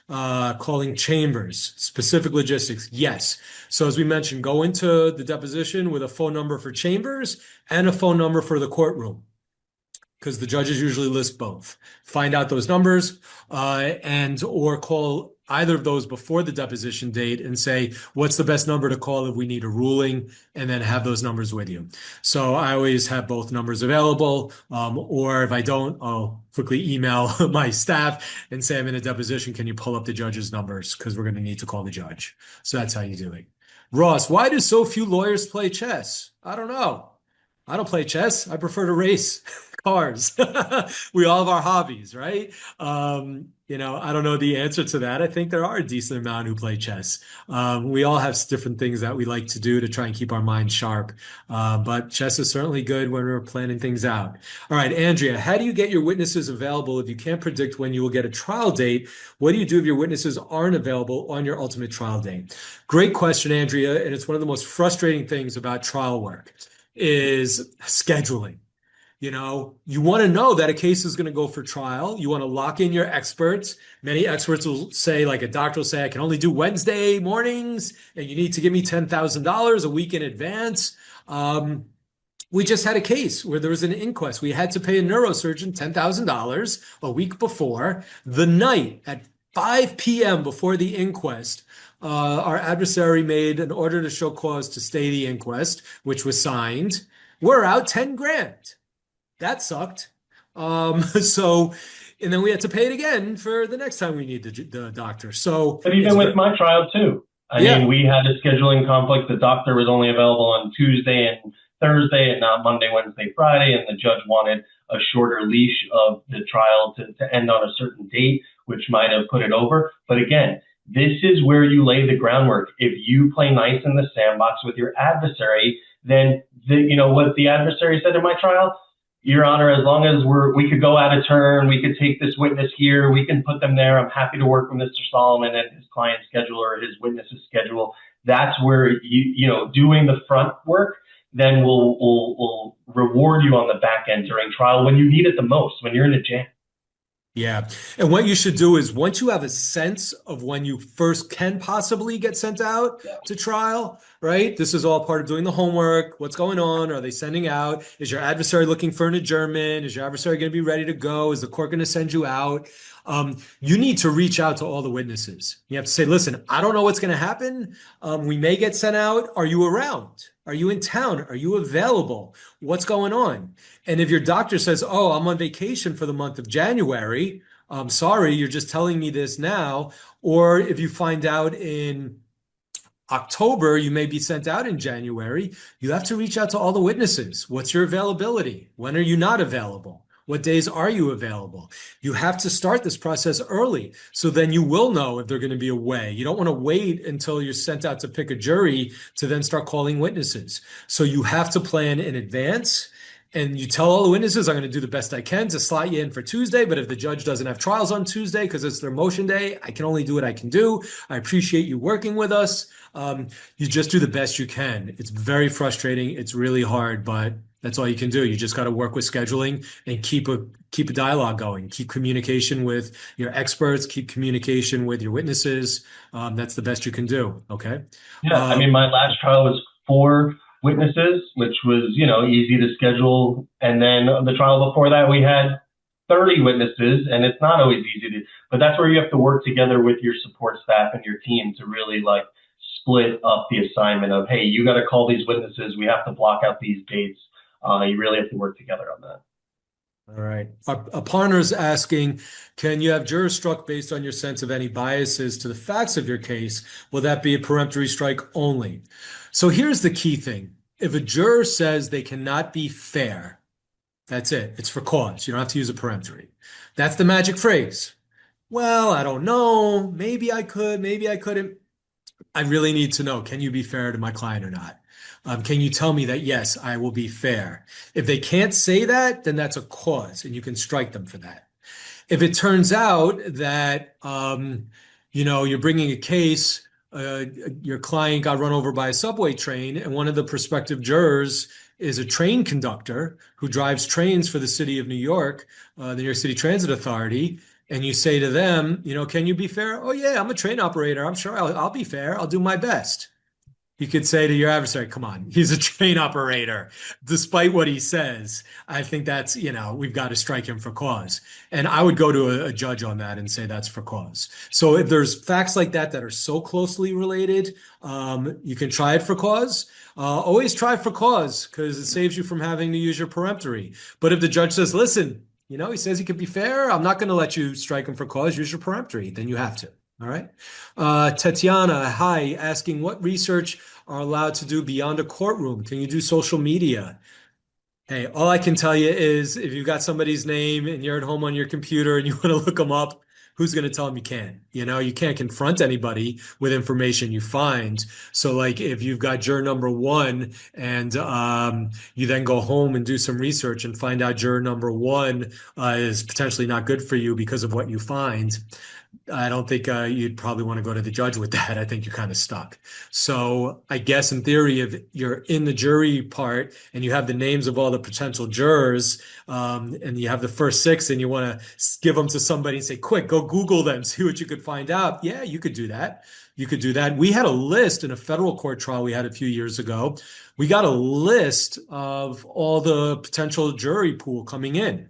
S2: calling chambers, specific logistics. Yes. So as we mentioned, go into the deposition with a phone number for chambers and a phone number for the courtroom, because the judges usually list both. Find out those numbers and or call either of those before the deposition date and say, what's the best number to call if we need a ruling, and then have those numbers with you. So I always have both numbers available, or if I don't, I'll quickly email my staff and say, I'm in a deposition. Can you pull up the judge's numbers? Because we're going to need to call the judge. So that's how you do it. Ross, why do so few lawyers play chess? I don't know. I don't play chess. I prefer to race cars. We all have our hobbies, right? I don't know the answer to that. I think there are a decent amount who play chess. We all have different things that we like to do to try and keep our minds sharp. But chess is certainly good when we're planning things out. All right, Andrea, how do you get your witnesses available if you can't predict when you will get a trial date? What do you do if your witnesses aren't available on your ultimate trial date? Great question, Andrea. And it's one of the most frustrating things about trial work is scheduling. You want to know that a case is going to go for trial. You want to lock in your experts. Many experts will say, like a doctor will say, I can only do Wednesday mornings, and you need to give me $10,000 a week in advance. We just had a case where there was an inquest. We had to pay a neurosurgeon $10,000 a week before. The night at 5 p.m. before the inquest, our adversary made an order to show cause to stay the inquest, which was signed. We're out 10 grand. That sucked. And then we had to pay it again for the next time we need the doctor. So,
S3: but even with my trial too, I mean, we had a scheduling conflict. The doctor was only available on Tuesday and Thursday and not Monday, Wednesday, Friday. And the judge wanted a shorter leash of the trial to end on a certain date, which might have put it over. But again, this is where you lay the groundwork. If you play nice in the sandbox with your adversary, then what the adversary said in my trial, Your Honor, as long as we could go out of turn, we could take this witness here, we can put them there. I'm happy to work with Mr. Solomon and his client's schedule or his witness's schedule. That's where doing the front work then will reward you on the back end during trial when you need it the most, when you're in a jam.
S2: Yeah. And what you should do is once you have a sense of when you first can possibly get sent out to trial, right? This is all part of doing the homework. What's going on? Are they sending out? Is your adversary looking for an adjournment? Is your adversary going to be ready to go? Is the court going to send you out? You need to reach out to all the witnesses. You have to say, listen, I don't know what's going to happen. We may get sent out. Are you around? Are you in town? Are you available? What's going on? And if your doctor says, oh, I'm on vacation for the month of January, I'm sorry, you're just telling me this now. Or if you find out in October, you may be sent out in January, you have to reach out to all the witnesses. What's your availability? When are you not available? What days are you available? You have to start this process early, so then you will know if they're going to be away. You don't want to wait until you're sent out to pick a jury to then start calling witnesses. So you have to plan in advance, and you tell all the witnesses, I'm going to do the best I can to slot you in for Tuesday, but if the judge doesn't have trials on Tuesday because it's their motion day, I can only do what I can do. I appreciate you working with us. You just do the best you can. It's very frustrating. It's really hard, but that's all you can do. You just got to work with scheduling and keep a dialogue going. Keep communication with your experts. Keep communication with your witnesses. That's the best you can do. Okay.
S3: Yeah. I mean, my last trial was 4 witnesses, which was, easy to schedule. And then the trial before that, we had 30 witnesses, and it's not always easy but that's where you have to work together with your support staff and your team to really split up the assignment of, hey, you got to call these witnesses. We have to block out these dates. You really have to work together on that.
S2: All right. A partner's asking, can you have jurors struck based on your sense of any biases to the facts of your case? Will that be a peremptory strike only? So here's the key thing. If a juror says they cannot be fair, that's it. It's for cause. You don't have to use a peremptory. That's the magic phrase. Well, I don't know. Maybe I could, maybe I couldn't. I really need to know, can you be fair to my client or not? Can you tell me that, yes, I will be fair? If they can't say that, then that's a cause, and you can strike them for that. If it turns out that, you're bringing a case, your client got run over by a subway train, and one of the prospective jurors is a train conductor who drives trains for the city of New York, the New York City Transit Authority, and you say to them, can you be fair? Oh, yeah, I'm a train operator. I'm sure I'll be fair. I'll do my best. You could say to your adversary, come on, he's a train operator. Despite what he says, I think that's, we've got to strike him for cause. And I would go to a judge on that and say that's for cause. So if there's facts like that that are so closely related, you can try it for cause. Always try for cause because it saves you from having to use your peremptory. But if the judge says, listen, he says he could be fair, I'm not going to let you strike him for cause, use your peremptory, then you have to. All right. Tatiana, hi, asking what research are allowed to do beyond a courtroom? Can you do social media? Hey, all I can tell you is if you've got somebody's name and you're at home on your computer and you want to look them up, who's going to tell them you can't? You can't confront anybody with information you find. So like if you've got juror number one and you then go home and do some research and find out juror number one is potentially not good for you because of what you find, I don't think you'd probably want to go to the judge with that. I think you're kind of stuck. So I guess in theory, if you're in the jury part and you have the names of all the potential jurors and you have the first six and you want to give them to somebody and say, quick, go Google them, see what you could find out. Yeah, you could do that. You could do that. We had a list in a federal court trial we had a few years ago. We got a list of all the potential jury pool coming in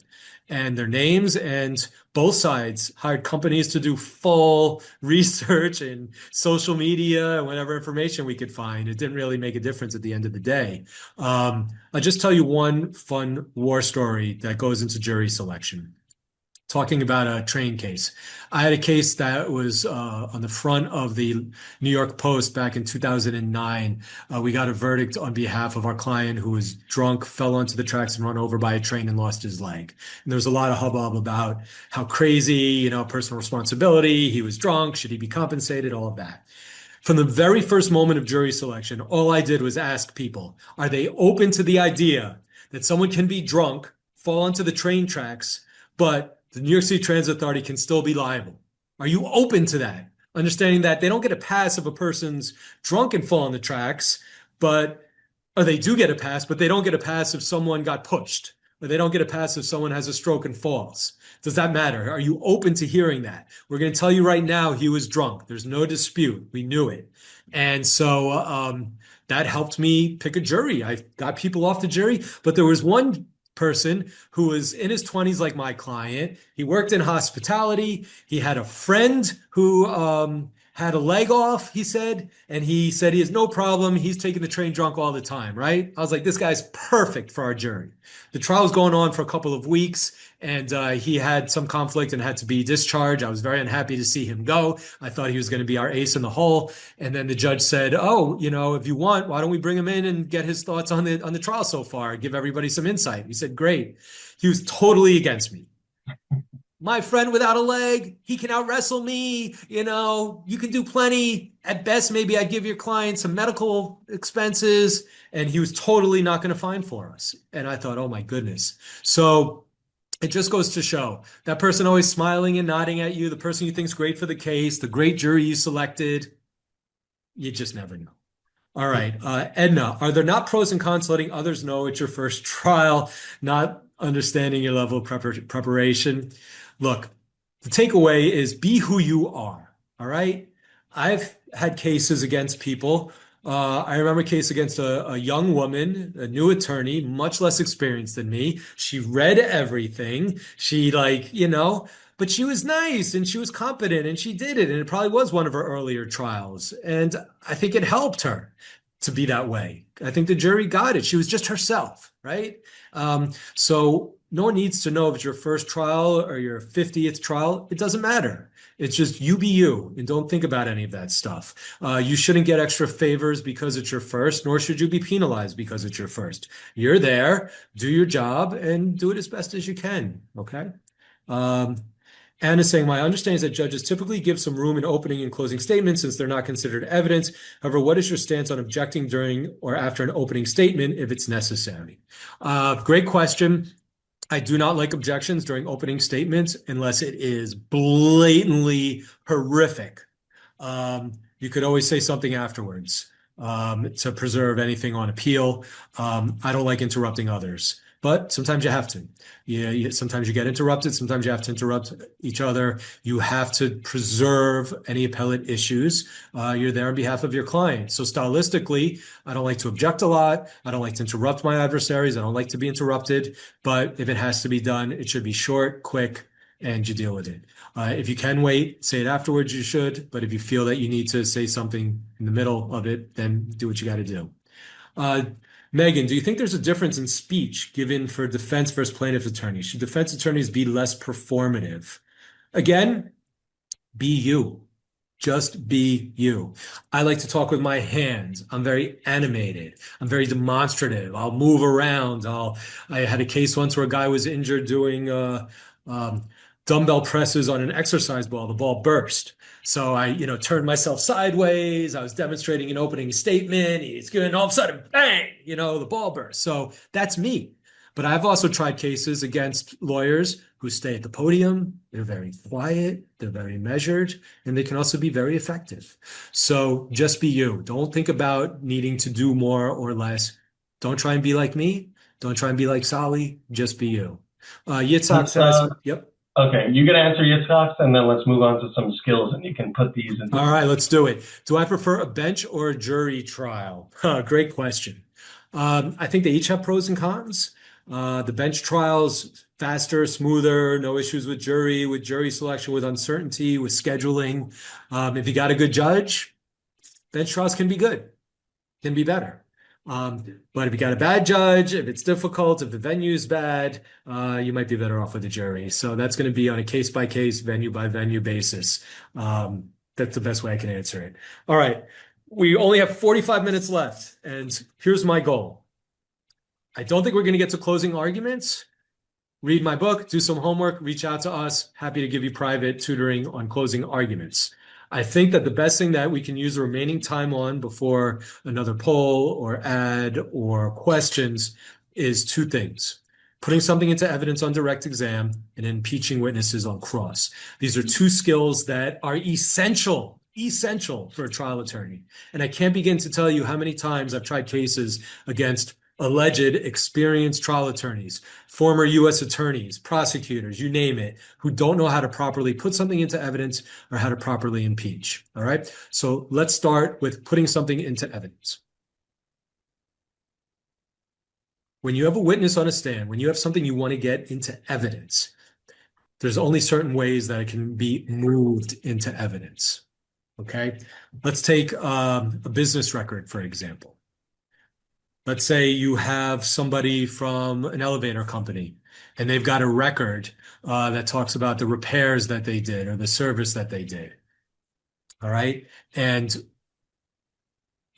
S2: and their names, and both sides hired companies to do full research and social media and whatever information we could find. It didn't really make a difference at the end of the day. I'll just tell you one fun war story that goes into jury selection. Talking about a train case. I had a case that was on the front of the New York Post back in 2009. We got a verdict on behalf of our client who was drunk, fell onto the tracks and run over by a train and lost his leg. And there was a lot of hubbub about how crazy, personal responsibility, he was drunk, should he be compensated, all of that. From the very first moment of jury selection, all I did was ask people, are they open to the idea that someone can be drunk, fall onto the train tracks, but the New York City Transit Authority can still be liable? Are you open to that? Understanding that they don't get a pass if a person's drunk and fall on the tracks, or they do get a pass, but they don't get a pass if someone got pushed, or they don't get a pass if someone has a stroke and falls. Does that matter? Are you open to hearing that? We're going to tell you right now he was drunk. There's no dispute. We knew it. And so that helped me pick a jury. I got people off the jury, but there was one person who was in his 20s like my client. He worked in hospitality. He had a friend who had a leg off, he said, and he said he has no problem. He's taking the train drunk all the time, right? I was like, this guy's perfect for our jury. The trial was going on for a couple of weeks, and he had some conflict and had to be discharged. I was very unhappy to see him go. I thought he was going to be our ace in the hole. And then the judge said, oh, if you want, why don't we bring him in and get his thoughts on the trial so far, give everybody some insight. We said, great. He was totally against me. My friend without a leg, he can out wrestle me. You can do plenty. At best, maybe I give your client some medical expenses. And he was totally not going to find for us. And I thought, oh my goodness. So it just goes to show that person always smiling and nodding at you, the person you think's great for the case, the great jury you selected, you just never know. All right. Edna, are there not pros and cons letting others know it's your first trial, not understanding your level of preparation? Look, the takeaway is be who you are. All right. I've had cases against people. I remember a case against a young woman, a new attorney, much less experienced than me. She read everything. She but she was nice and she was competent and she did it. And it probably was one of her earlier trials. And I think it helped her to be that way. I think the jury got it. She was just herself, right? So no one needs to know if it's your first trial or your 50th trial. It doesn't matter. It's just you be you and don't think about any of that stuff. You shouldn't get extra favors because it's your first, nor should you be penalized because it's your first. You're there, do your job, and do it as best as you can. Okay. Anne is saying, my understanding is that judges typically give some room in opening and closing statements since they're not considered evidence. However, what is your stance on objecting during or after an opening statement if it's necessary? Great question. I do not like objections during opening statements unless it is blatantly horrific. You could always say something afterwards to preserve anything on appeal. I don't like interrupting others, but sometimes you have to. Sometimes you get interrupted. Sometimes you have to interrupt each other. You have to preserve any appellate issues. You're there on behalf of your client. So stylistically, I don't like to object a lot. I don't like to interrupt my adversaries. I don't like to be interrupted. But if it has to be done, it should be short, quick, and you deal with it. If you can wait, say it afterwards, you should. But if you feel that you need to say something in the middle of it, then do what you got to do. Megan, do you think there's a difference in speech given for defense versus plaintiff attorneys? Should defense attorneys be less performative? Again, be you. Just be you. I like to talk with my hands. I'm very animated. I'm very demonstrative. I'll move around. I had a case once where a guy was injured doing dumbbell presses on an exercise ball. The ball burst. So I, turned myself sideways. I was demonstrating an opening statement. It's good. And all of a sudden, bang, the ball burst. So that's me. But I've also tried cases against lawyers who stay at the podium. They're very quiet. They're very measured, and they can also be very effective. So just be you. Don't think about needing to do more or less. Don't try and be like me. Don't try and be like Sally. Just be you. Yitzhak says, yep.
S3: Okay, you can answer Yitzhak's, and then let's move on to some skills, and you can put these in.
S2: All right, let's do it. Do I prefer a bench or a jury trial? Great question. I think they each have pros and cons. The bench trials, faster, smoother, no issues with jury selection, with uncertainty, with scheduling. If you got a good judge, bench trials can be good, can be better. But if you got a bad judge, if it's difficult, if the venue's bad, you might be better off with a jury. So that's going to be on a case-by-case, venue-by-venue basis. That's the best way I can answer it. All right. We only have 45 minutes left, and here's my goal. I don't think we're going to get to closing arguments. Read my book, do some homework, reach out to us. Happy to give you private tutoring on closing arguments. I think that the best thing that we can use the remaining time on before another poll or ad or questions is two things: putting something into evidence on direct exam and impeaching witnesses on cross. These are two skills that are essential for a trial attorney. And I can't begin to tell you how many times I've tried cases against alleged experienced trial attorneys, former U.S. attorneys, prosecutors, you name it, who don't know how to properly put something into evidence or how to properly impeach. All right. So let's start with putting something into evidence. When you have a witness on a stand, when you have something you want to get into evidence, there's only certain ways that it can be moved into evidence. Okay. Let's take a business record, for example. Let's say you have somebody from an elevator company and they've got a record that talks about the repairs that they did or the service that they did. All right. And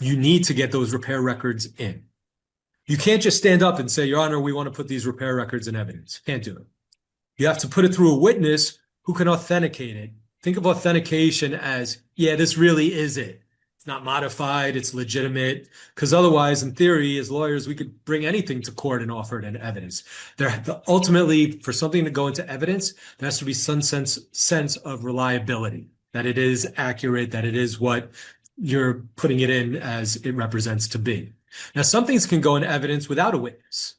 S2: you need to get those repair records in. You can't just stand up and say, Your Honor, we want to put these repair records in evidence. Can't do it. You have to put it through a witness who can authenticate it. Think of authentication as, yeah, this really is it. It's not modified, it's legitimate, because otherwise, in theory, as lawyers, we could bring anything to court and offer it in evidence. Ultimately, for something to go into evidence, there has to be some sense of reliability, that it is accurate, that it is what you're putting it in as it represents to be. Now, some things can go into evidence without a witness.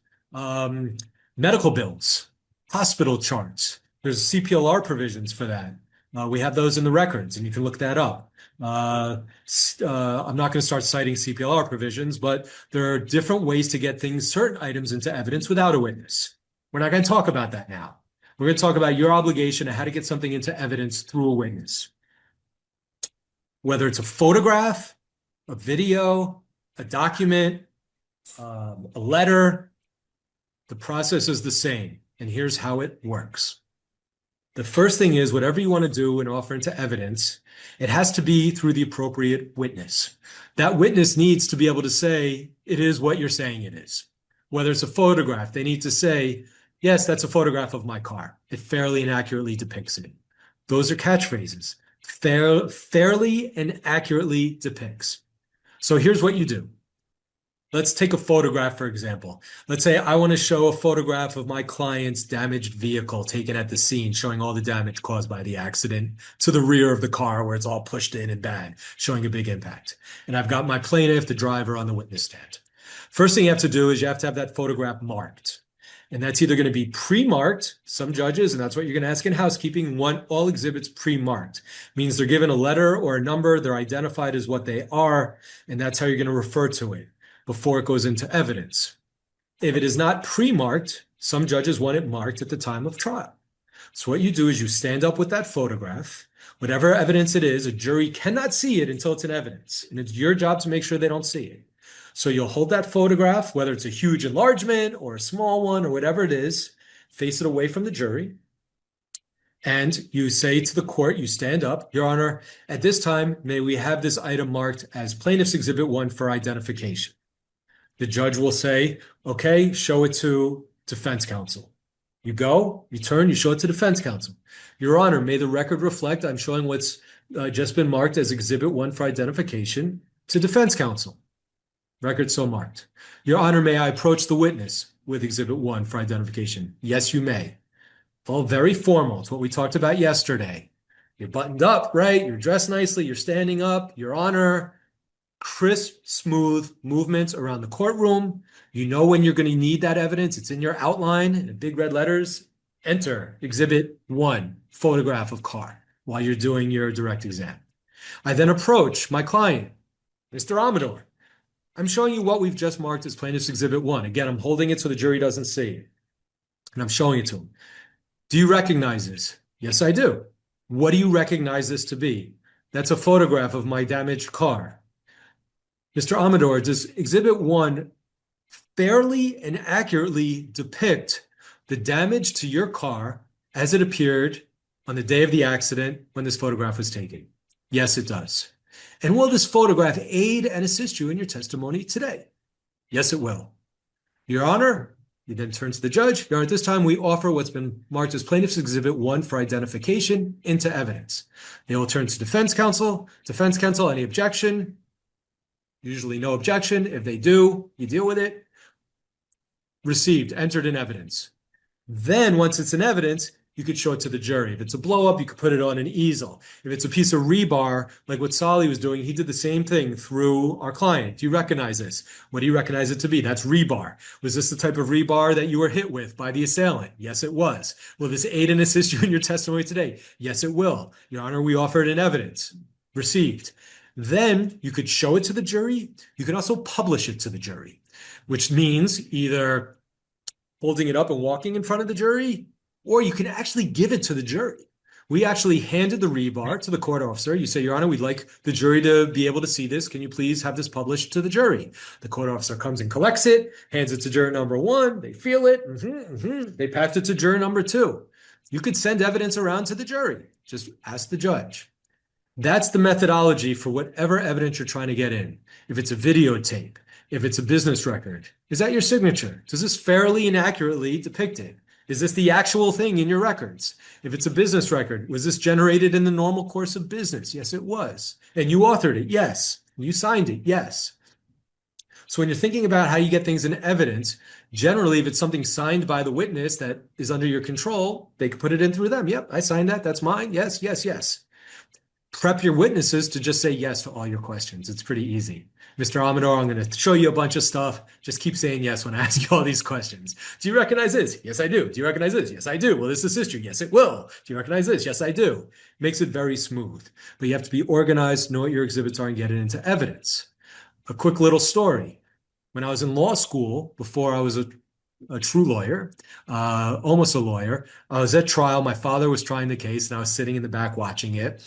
S2: Medical bills, hospital charts. There's CPLR provisions for that. We have those in the records, and you can look that up. I'm not going to start citing CPLR provisions, but there are different ways to get certain items into evidence without a witness. We're not going to talk about that now. We're going to talk about your obligation and how to get something into evidence through a witness. Whether it's a photograph, a video, a document, a letter, the process is the same. and here's how it works. The first thing is whatever you want to do and offer into evidence, it has to be through the appropriate witness. That witness needs to be able to say, it is what you're saying it is. Whether it's a photograph, they need to say, yes, that's a photograph of my car. It fairly and accurately depicts it. Those are catchphrases. Fairly and accurately depicts. So here's what you do. Let's take a photograph, for example. Let's say I want to show a photograph of my client's damaged vehicle taken at the scene, showing all the damage caused by the accident to the rear of the car where it's all pushed in and bad, showing a big impact. And I've got my plaintiff, the driver, on the witness stand. First thing you have to do is you have to have that photograph marked. And that's either going to be pre-marked, some judges, and that's what you're going to ask in housekeeping, want all exhibits pre-marked. Means they're given a letter or a number, they're identified as what they are, and that's how you're going to refer to it before it goes into evidence. If it is not pre-marked, some judges want it marked at the time of trial. So what you do is you stand up with that photograph. Whatever evidence it is, a jury cannot see it until it's in evidence. And it's your job to make sure they don't see it. So you'll hold that photograph, whether it's a huge enlargement or a small one or whatever it is, face it away from the jury. And you say to the court, you stand up, Your Honor, at this time, may we have this item marked as Plaintiff's Exhibit 1 for identification. The judge will say, okay, show it to defense counsel. You go, you turn, you show it to defense counsel. Your Honor, may the record reflect I'm showing what's just been marked as Exhibit 1 for identification to defense counsel. Record so marked. Your Honor, may I approach the witness with Exhibit 1 for identification? Yes, you may. All very formal. It's what we talked about yesterday. You're buttoned up, right? You're dressed nicely. You're standing up. Your Honor, crisp, smooth movements around the courtroom. You know when you're going to need that evidence. It's in your outline in big red letters. Enter Exhibit 1, photograph of car, while you're doing your direct exam. I then approach my client, Mr. Amador. I'm showing you what we've just marked as Plaintiff's Exhibit 1. Again, I'm holding it so the jury doesn't see it. And I'm showing it to him. Do you recognize this? Yes, I do. What do you recognize this to be? That's a photograph of my damaged car. Mr. Amador, does Exhibit 1 fairly and accurately depict the damage to your car as it appeared on the day of the accident when this photograph was taken? Yes, it does. And will this photograph aid and assist you in your testimony today? Yes, it will. Your Honor, you then turn to the judge. Your Honor, at this time, we offer what's been marked as Plaintiff's Exhibit 1 for identification into evidence. They will turn to defense counsel. Defense counsel, any objection? Usually no objection. If they do, you deal with it. Received, entered in evidence. Then, once it's in evidence, you could show it to the jury. If it's a blow up, you could put it on an easel. If it's a piece of rebar, like what Solly was doing, he did the same thing through our client. Do you recognize this? What do you recognize it to be? That's rebar. Was this the type of rebar that you were hit with by the assailant? Yes, it was. Will this aid and assist you in your testimony today? Yes, it will. Your Honor, we offer it in evidence. Received. Then you could show it to the jury. You can also publish it to the jury, which means either holding it up and walking in front of the jury, or you can actually give it to the jury. We actually handed the rebar to the court officer. You say, Your Honor, we'd like the jury to be able to see this. Can you please have this published to the jury? The court officer comes and collects it, hands it to juror number 1. They feel it. They pass it to juror number 2. You could send evidence around to the jury. Just ask the judge. That's the methodology for whatever evidence you're trying to get in. If it's a videotape, if it's a business record, is that your signature? Does this fairly and accurately depict it? Is this the actual thing in your records? If it's a business record, was this generated in the normal course of business? Yes, it was. And you authored it? Yes. You signed it? Yes. So when you're thinking about how you get things in evidence, generally, if it's something signed by the witness that is under your control, they can put it in through them. Yep, I signed that. That's mine. Yes, yes, yes. Prep your witnesses to just say yes to all your questions. It's pretty easy. Mr. Amador, I'm going to show you a bunch of stuff. Just keep saying yes when I ask you all these questions. Do you recognize this? Yes, I do. Do you recognize this? Yes, I do. Will this assist you? Yes, it will. Do you recognize this? Yes, I do. Makes it very smooth. But you have to be organized, know what your exhibits are, and get it into evidence. A quick little story. When I was in law school, before I was a true lawyer, almost a lawyer, I was at trial. My father was trying the case, and I was sitting in the back watching it.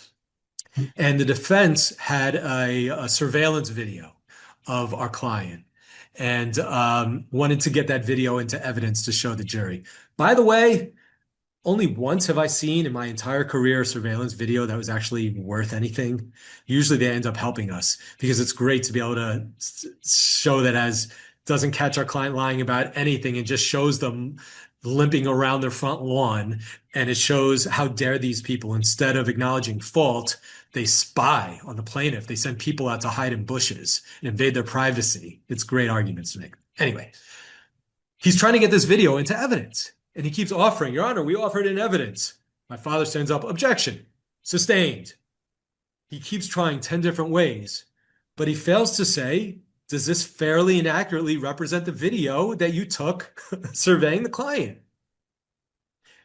S2: And the defense had a surveillance video of our client. and wanted to get that video into evidence to show the jury. By the way, only once have I seen in my entire career a surveillance video that was actually worth anything. Usually they end up helping us because it's great to be able to show that as doesn't catch our client lying about anything and just shows them limping around their front lawn. And it shows how dare these people, instead of acknowledging fault, they spy on the plaintiff. They send people out to hide in bushes and invade their privacy. It's great arguments to make. Anyway, he's trying to get this video into evidence. And he keeps offering, Your Honor, we offered in evidence. My father stands up, objection, sustained. He keeps trying 10 different ways, but he fails to say, does this fairly and accurately represent the video that you took surveying the client?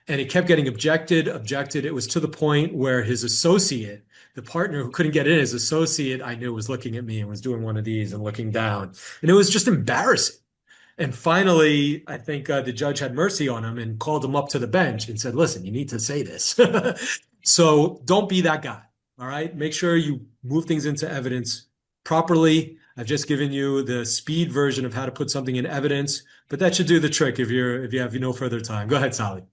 S2: And it kept getting objected. It was to the point where his associate, the partner who couldn't get in, his associate, I knew was looking at me and was doing one of these and looking down. And it was just embarrassing. And finally, I think the judge had mercy on him and called him up to the bench and said, listen, you need to say this. So don't be that guy. All right. Make sure you move things into evidence properly. I've just given you the speed version of how to put something in evidence, but that should do the trick if you have no further time. Go ahead, Sally.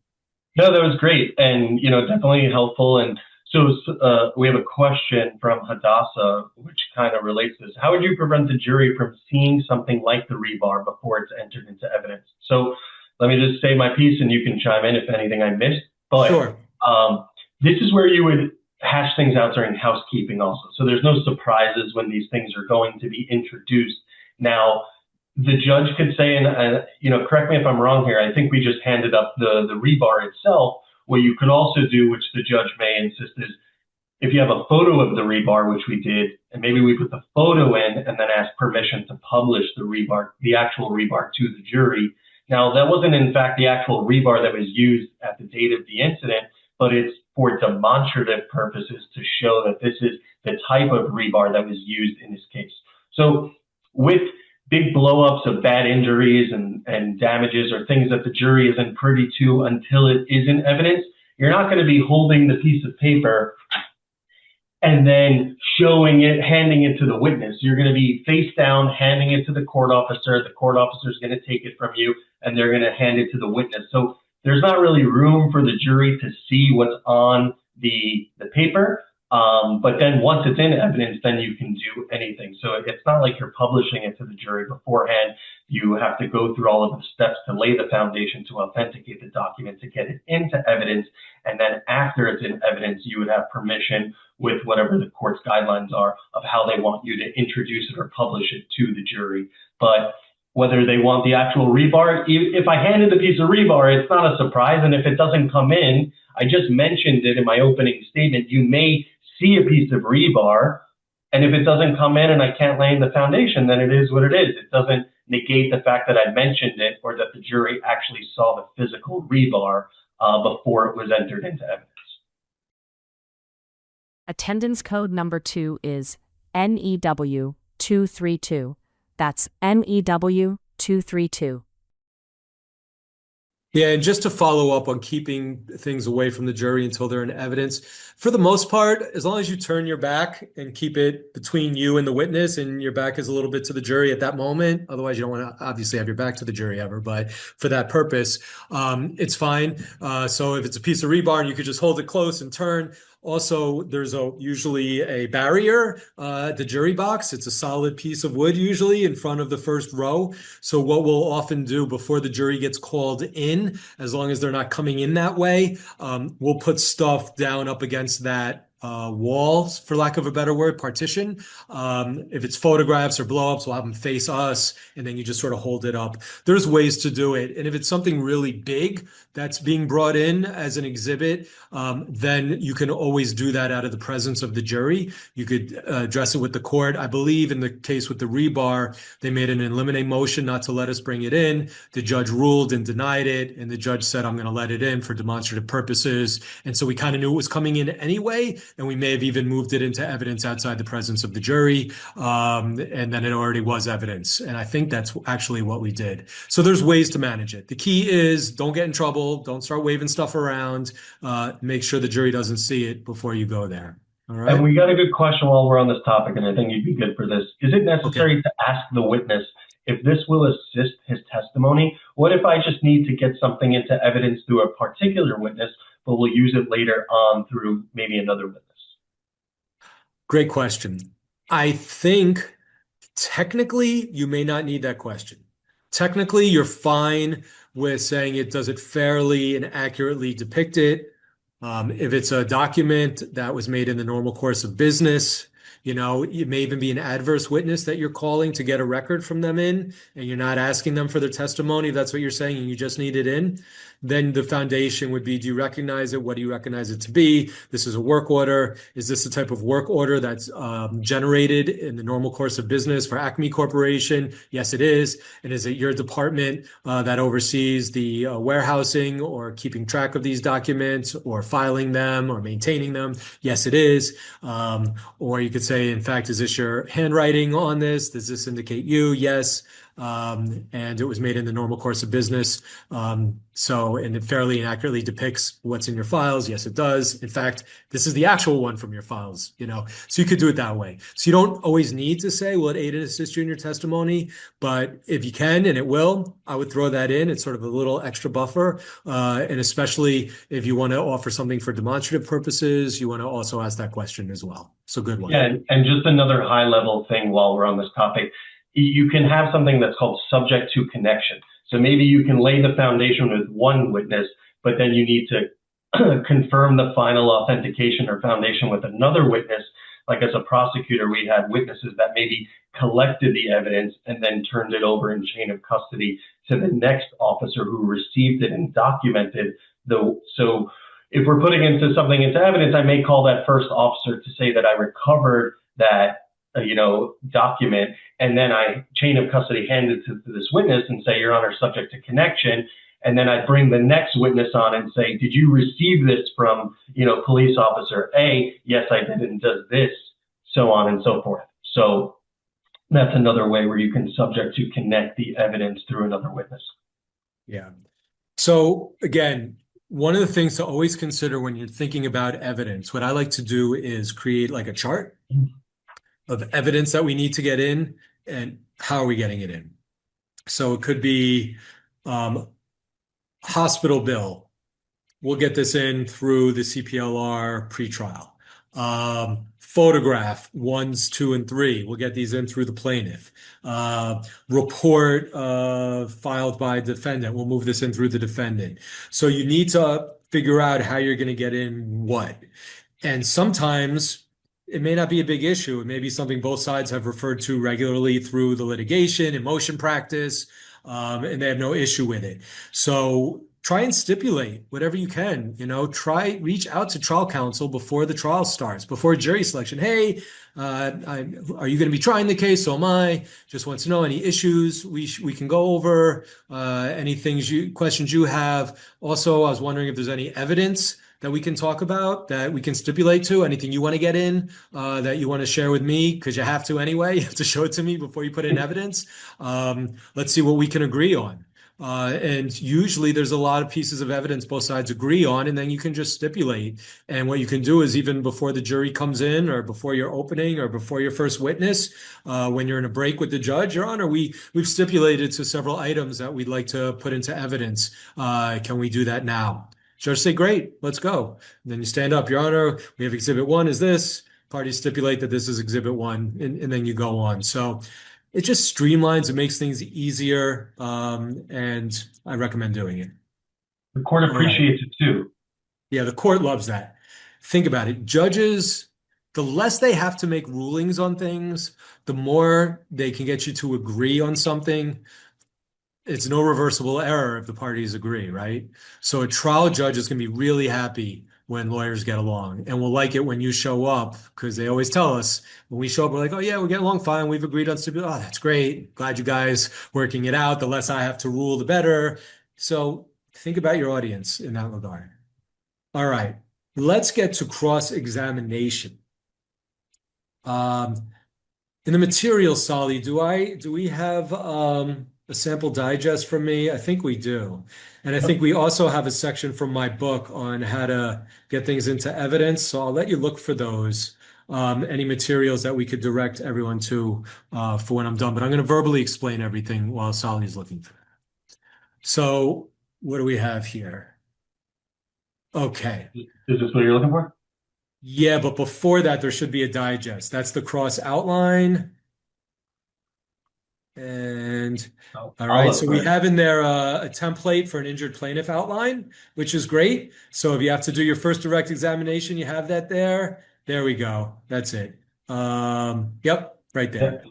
S3: No, that was great. And, definitely helpful. And so we have a question from Hadassah, which kind of relates to this. How would you prevent the jury from seeing something like the rebar before it's entered into evidence? So let me just say my piece and you can chime in if anything I missed. But
S2: sure.
S3: This is where you would hash things out during housekeeping also. So there's no surprises when these things are going to be introduced. Now, the judge could say, and correct me if I'm wrong here, I think we just handed up the rebar itself. What you could also do, which the judge may insist, is if you have a photo of the rebar, which we did, and maybe we put the photo in and then ask permission to publish the rebar, the actual rebar to the jury. Now, that wasn't in fact the actual rebar that was used at the date of the incident, but it's for demonstrative purposes to show that this is the type of rebar that was used in this case. So with big blowups of bad injuries and damages or things that the jury isn't privy to until it is in evidence, you're not going to be holding the piece of paper and then showing it, handing it to the witness. You're going to be face down, handing it to the court officer. The court officer is going to take it from you and they're going to hand it to the witness. So there's not really room for the jury to see what's on the paper. But then once it's in evidence, then you can do anything. So it's not like you're publishing it to the jury beforehand. You have to go through all of the steps to lay the foundation to authenticate the document, to get it into evidence. And then after it's in evidence, you would have permission with whatever the court's guidelines are of how they want you to introduce it or publish it to the jury. But whether they want the actual rebar, if I handed a piece of rebar, it's not a surprise. And if it doesn't come in, I just mentioned it in my opening statement, you may see a piece of rebar, and if it doesn't come in and I can't lay in the foundation, then it is what it is. It doesn't negate the fact that I mentioned it or that the jury actually saw the physical rebar before it was entered into evidence.
S4: Attendance code number 2 is NEW 232. That's NEW 232.
S2: Yeah, and just to follow up on keeping things away from the jury until they're in evidence, for the most part, as long as you turn your back and keep it between you and the witness and your back is a little bit to the jury at that moment, otherwise you don't want to obviously have your back to the jury ever, but for that purpose, it's fine. So if it's a piece of rebar and you could just hold it close and turn. Also, there's usually a barrier at the jury box. It's a solid piece of wood usually in front of the first row. So what we'll often do before the jury gets called in, as long as they're not coming in that way, we'll put stuff down up against that walls, for lack of a better word, partition. If it's photographs or blowups, we'll have them face us, and then you just sort of hold it up. There's ways to do it. And if it's something really big that's being brought in as an exhibit, then you can always do that out of the presence of the jury. You could address it with the court. I believe in the case with the rebar, they made an in limine motion not to let us bring it in. The judge ruled and denied it, and the judge said, I'm going to let it in for demonstrative purposes. And so we kind of knew it was coming in anyway, and we may have even moved it into evidence outside the presence of the jury, and then it already was evidence. And I think that's actually what we did. So there's ways to manage it. The key is don't get in trouble. Don't start waving stuff around. Make sure the jury doesn't see it before you go there. All right.
S3: And we got a good question while we're on this topic, and I think you'd be good for this. Is it necessary to ask the witness if this will assist his testimony, what if I just need to get something into evidence through a particular witness, but we'll use it later on through maybe another witness?
S2: Great question. I think technically you may not need that question. Technically, you're fine with saying it does it fairly and accurately depict it. If it's a document that was made in the normal course of business, it may even be an adverse witness that you're calling to get a record from them in, and you're not asking them for their testimony, if that's what you're saying, and you just need it in, then the foundation would be, do you recognize it? What do you recognize it to be? This is a work order. Is this the type of work order that's generated in the normal course of business for Acme Corporation? Yes, it is. And is it your department that oversees the warehousing or keeping track of these documents or filing them or maintaining them? Yes, it is. Or you could say, in fact, is this your handwriting on this? Does this indicate you? Yes. And it was made in the normal course of business. And it fairly and accurately depicts what's in your files. Yes, it does. In fact, this is the actual one from your files, so you could do it that way. So you don't always need to say, will it aid and assist you in your testimony? But if you can, and it will, I would throw that in. It's sort of a little extra buffer. And especially if you want to offer something for demonstrative purposes, you want to also ask that question as well. So good one.
S3: Yeah, and just another high level thing while we're on this topic, you can have something that's called subject to connection. So maybe you can lay the foundation with one witness, but then you need to confirm the final authentication or foundation with another witness. Like as a prosecutor, we had witnesses that maybe collected the evidence and then turned it over in chain of custody to the next officer who received it and documented so if we're putting something into evidence, I may call that first officer to say that I recovered that document, and then I chain of custody hand it to this witness and say, Your Honor, subject to connection. And then I bring the next witness on and say, did you receive this from, police officer A? Yes, I did, and does this, so on and so forth. So that's another way where you can subject to connect the evidence through another witness.
S2: Yeah. So again, one of the things to always consider when you're thinking about evidence, what I like to do is create like a chart of evidence that we need to get in and how are we getting it in. So it could be hospital bill. We'll get this in through the CPLR pretrial. Photograph 1s, 2, and 3. We'll get these in through the plaintiff. Report filed by defendant. We'll move this in through the defendant. So you need to figure out how you're going to get in what. And sometimes it may not be a big issue. It may be something both sides have referred to regularly through the litigation and motion practice, and they have no issue with it. So try and stipulate whatever you can. Reach out to trial counsel before the trial starts, before jury selection. Hey, are you going to be trying the case? So am I. Just want to know any issues we can go over, any questions you have. Also, I was wondering if there's any evidence that we can talk about, that we can stipulate to, anything you want to get in, that you want to share with me, because you have to anyway. You have to show it to me before you put in evidence. Let's see what we can agree on. And usually there's a lot of pieces of evidence both sides agree on, and then you can just stipulate. And what you can do is even before the jury comes in, or before your opening, or before your first witness, when you're in a break with the judge, Your Honor, we've stipulated to several items that we'd like to put into evidence. Can we do that now? Judge say, great, let's go. And then you stand up, Your Honor, we have exhibit 1 is this. Parties stipulate that this is exhibit 1, and then you go on. So it just streamlines, it makes things easier, and I recommend doing it.
S3: The court appreciates it too.
S2: Yeah, the court loves that. Think about it. Judges, the less they have to make rulings on things, the more they can get you to agree on something. It's no reversible error if the parties agree, right? So a trial judge is going to be really happy when lawyers get along, and will like it when you show up, because they always tell us when we show up, we're like, oh yeah, we're getting along fine. We've agreed on stipulation. Oh, that's great. Glad you guys working it out. The less I have to rule, the better. So think about your audience in that regard. All right, let's get to cross-examination. In the material, Sally, do we have a sample digest from me? I think we do. And I think we also have a section from my book on how to get things into evidence. So I'll let you look for those. any materials that we could direct everyone to for when I'm done. But I'm going to verbally explain everything while Sally's looking for that. So what do we have here? Okay.
S3: Is this what you're looking for?
S2: Yeah, but before that, there should be a digest. That's the cross outline. And all right, so we have in there a template for an injured plaintiff outline, which is great. So if you have to do your first direct examination, you have that there. There we go. That's it. Yep, right there.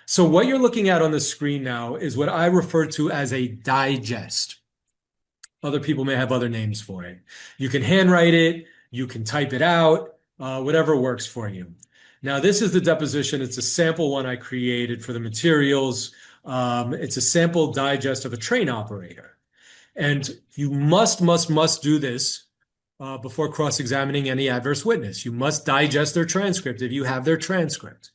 S2: So what you're looking at on the screen now is what I refer to as a digest. Other people may have other names for it. You can handwrite it, you can type it out, whatever works for you. Now, this is the deposition. It's a sample one I created for the materials. It's a sample digest of a train operator. And you must do this before cross-examining any adverse witness. You must digest their transcript if you have their transcript.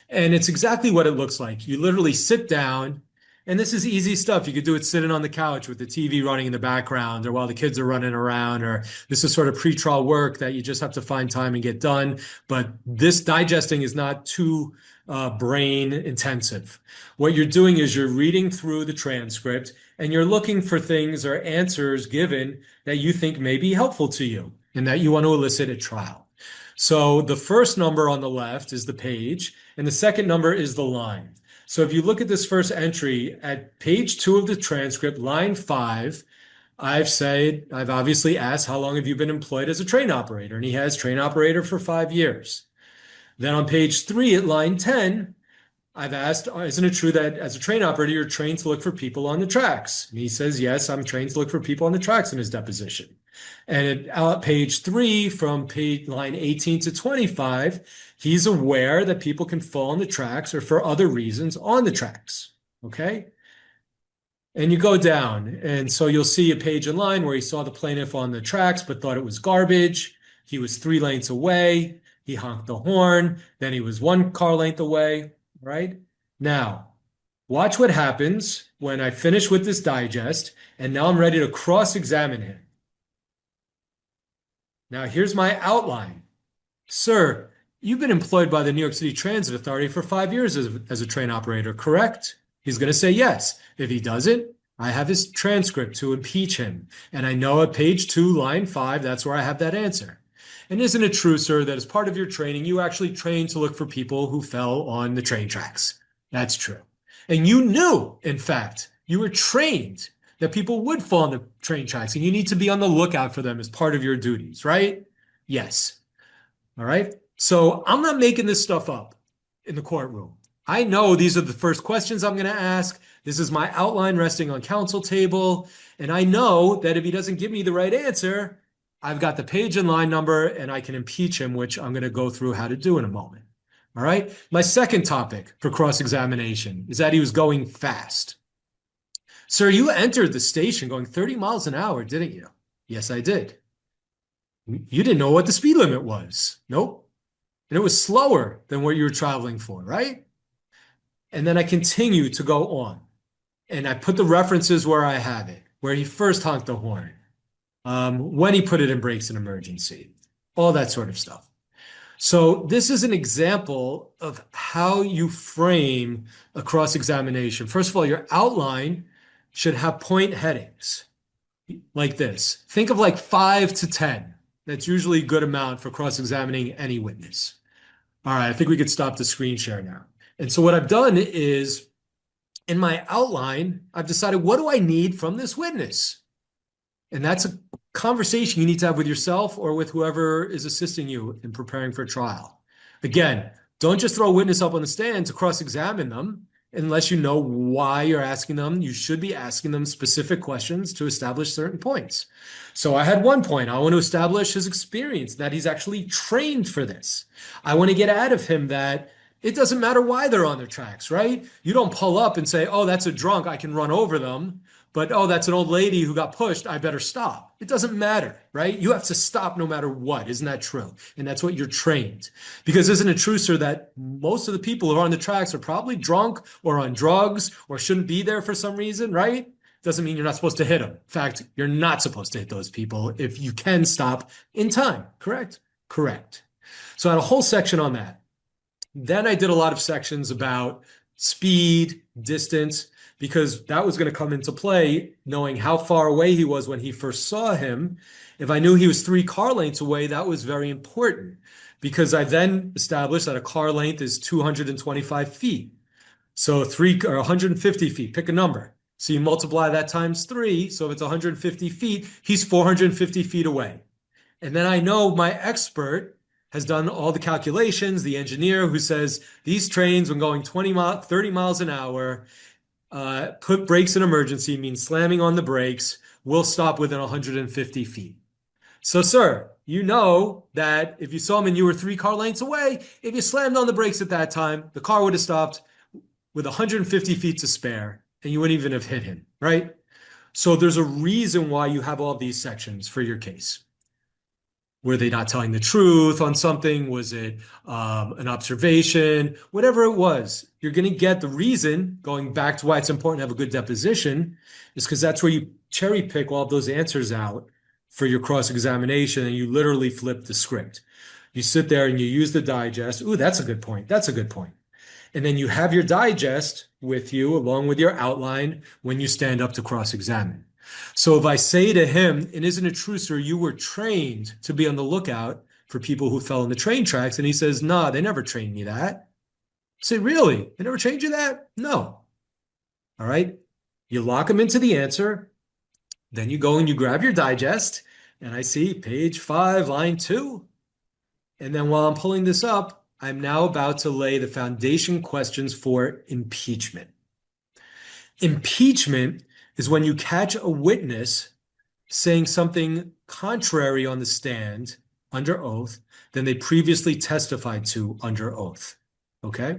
S2: And it's exactly what it looks like. You literally sit down, and this is easy stuff. You could do it sitting on the couch with the TV running in the background or while the kids are running around, or this is sort of pre-trial work that you just have to find time and get done. But this digesting is not too brain intensive. What you're doing is you're reading through the transcript and you're looking for things or answers given that you think may be helpful to you and that you want to elicit at trial. So the first number on the left is the page, and the second number is the line. So if you look at this first entry at page 2 of the transcript, line 5, I've obviously asked, how long have you been employed as a train operator? And he has train operator for 5 years. Then on page 3 at line 10, I've asked, isn't it true that as a train operator, you're trained to look for people on the tracks? And he says, yes, I'm trained to look for people on the tracks in his deposition. And at page 3, from line 18 to 25, he's aware that people can fall on the tracks or for other reasons on the tracks, okay? And you go down, and so you'll see a page in line where he saw the plaintiff on the tracks but thought it was garbage. He was 3 lanes away. He honked the horn. Then he was 1 car length away, right? Now, watch what happens when I finish with this digest, and now I'm ready to cross-examine him. Now, here's my outline. Sir, you've been employed by the New York City Transit Authority for 5 years as a train operator, correct? He's going to say yes. If he doesn't, I have his transcript to impeach him. And I know at page 2, line 5, that's where I have that answer. And isn't it true, sir, that as part of your training, you actually trained to look for people who fell on the train tracks? That's true. And you knew, in fact, you were trained that people would fall on the train tracks, and you need to be on the lookout for them as part of your duties, right? Yes. All right. So I'm not making this stuff up in the courtroom. I know these are the first questions I'm going to ask. This is my outline resting on counsel table. And I know that if he doesn't give me the right answer, I've got the page and line number and I can impeach him, which I'm going to go through how to do in a moment. All right. My second topic for cross-examination is that he was going fast. Sir, you entered the station going 30 miles an hour, didn't you? Yes, I did. You didn't know what the speed limit was. Nope. And it was slower than what you were traveling for, right? And then I continue to go on. And I put the references where I have it, where he first honked the horn, when he put it in brakes in emergency, all that sort of stuff. So this is an example of how you frame a cross-examination. First of all, your outline should have point headings like this. Think of like 5 to 10. That's usually a good amount for cross-examining any witness. All right, I think we could stop the screen share now. And so what I've done is, in my outline, I've decided, what do I need from this witness? And that's a conversation you need to have with yourself or with whoever is assisting you in preparing for trial. Again, don't just throw a witness up on the stand to cross-examine them unless you know why you're asking them. You should be asking them specific questions to establish certain points. So I had one point. I want to establish his experience, that he's actually trained for this. I want to get out of him that it doesn't matter why they're on their tracks, right? You don't pull up and say, oh, that's a drunk, I can run over them. But, oh, that's an old lady who got pushed, I better stop. It doesn't matter, right? You have to stop no matter what. Isn't that true? And that's what you're trained. Because isn't it true, sir, that most of the people who are on the tracks are probably drunk or on drugs or shouldn't be there for some reason, right? Doesn't mean you're not supposed to hit them. In fact, you're not supposed to hit those people if you can stop in time, correct? Correct. So I had a whole section on that. Then I did a lot of sections about speed, distance, because that was going to come into play, knowing how far away he was when he first saw him. If I knew he was 3 car lengths away, that was very important because I then established that a car length is 225 feet. So 3 or 150 feet, pick a number. So you multiply that times 3. So if it's 150 feet, he's 450 feet away. And then I know my expert has done all the calculations, the engineer who says these trains when going 30 miles an hour, put brakes in emergency means slamming on the brakes, will stop within 150 feet. So, sir, you know that if you saw him and you were 3 car lengths away, if you slammed on the brakes at that time, the car would have stopped with 150 feet to spare and you wouldn't even have hit him, right? So there's a reason why you have all these sections for your case. Were they not telling the truth on something? Was it an observation? Whatever it was, you're going to get the reason, going back to why it's important to have a good deposition, is because that's where you cherry pick all of those answers out for your cross-examination and you literally flip the script. You sit there and you use the digest. Ooh, that's a good point. That's a good point. And then you have your digest with you along with your outline when you stand up to cross-examine. So if I say to him, and isn't it true, sir, you were trained to be on the lookout for people who fell in the train tracks? And he says, nah, they never trained me that. I say, really? They never trained you that? No. All right. You lock him into the answer. Then you go and you grab your digest. And I see page 5, line 2. And then while I'm pulling this up, I'm now about to lay the foundation questions for impeachment. Impeachment is when you catch a witness saying something contrary on the stand under oath than they previously testified to under oath. Okay?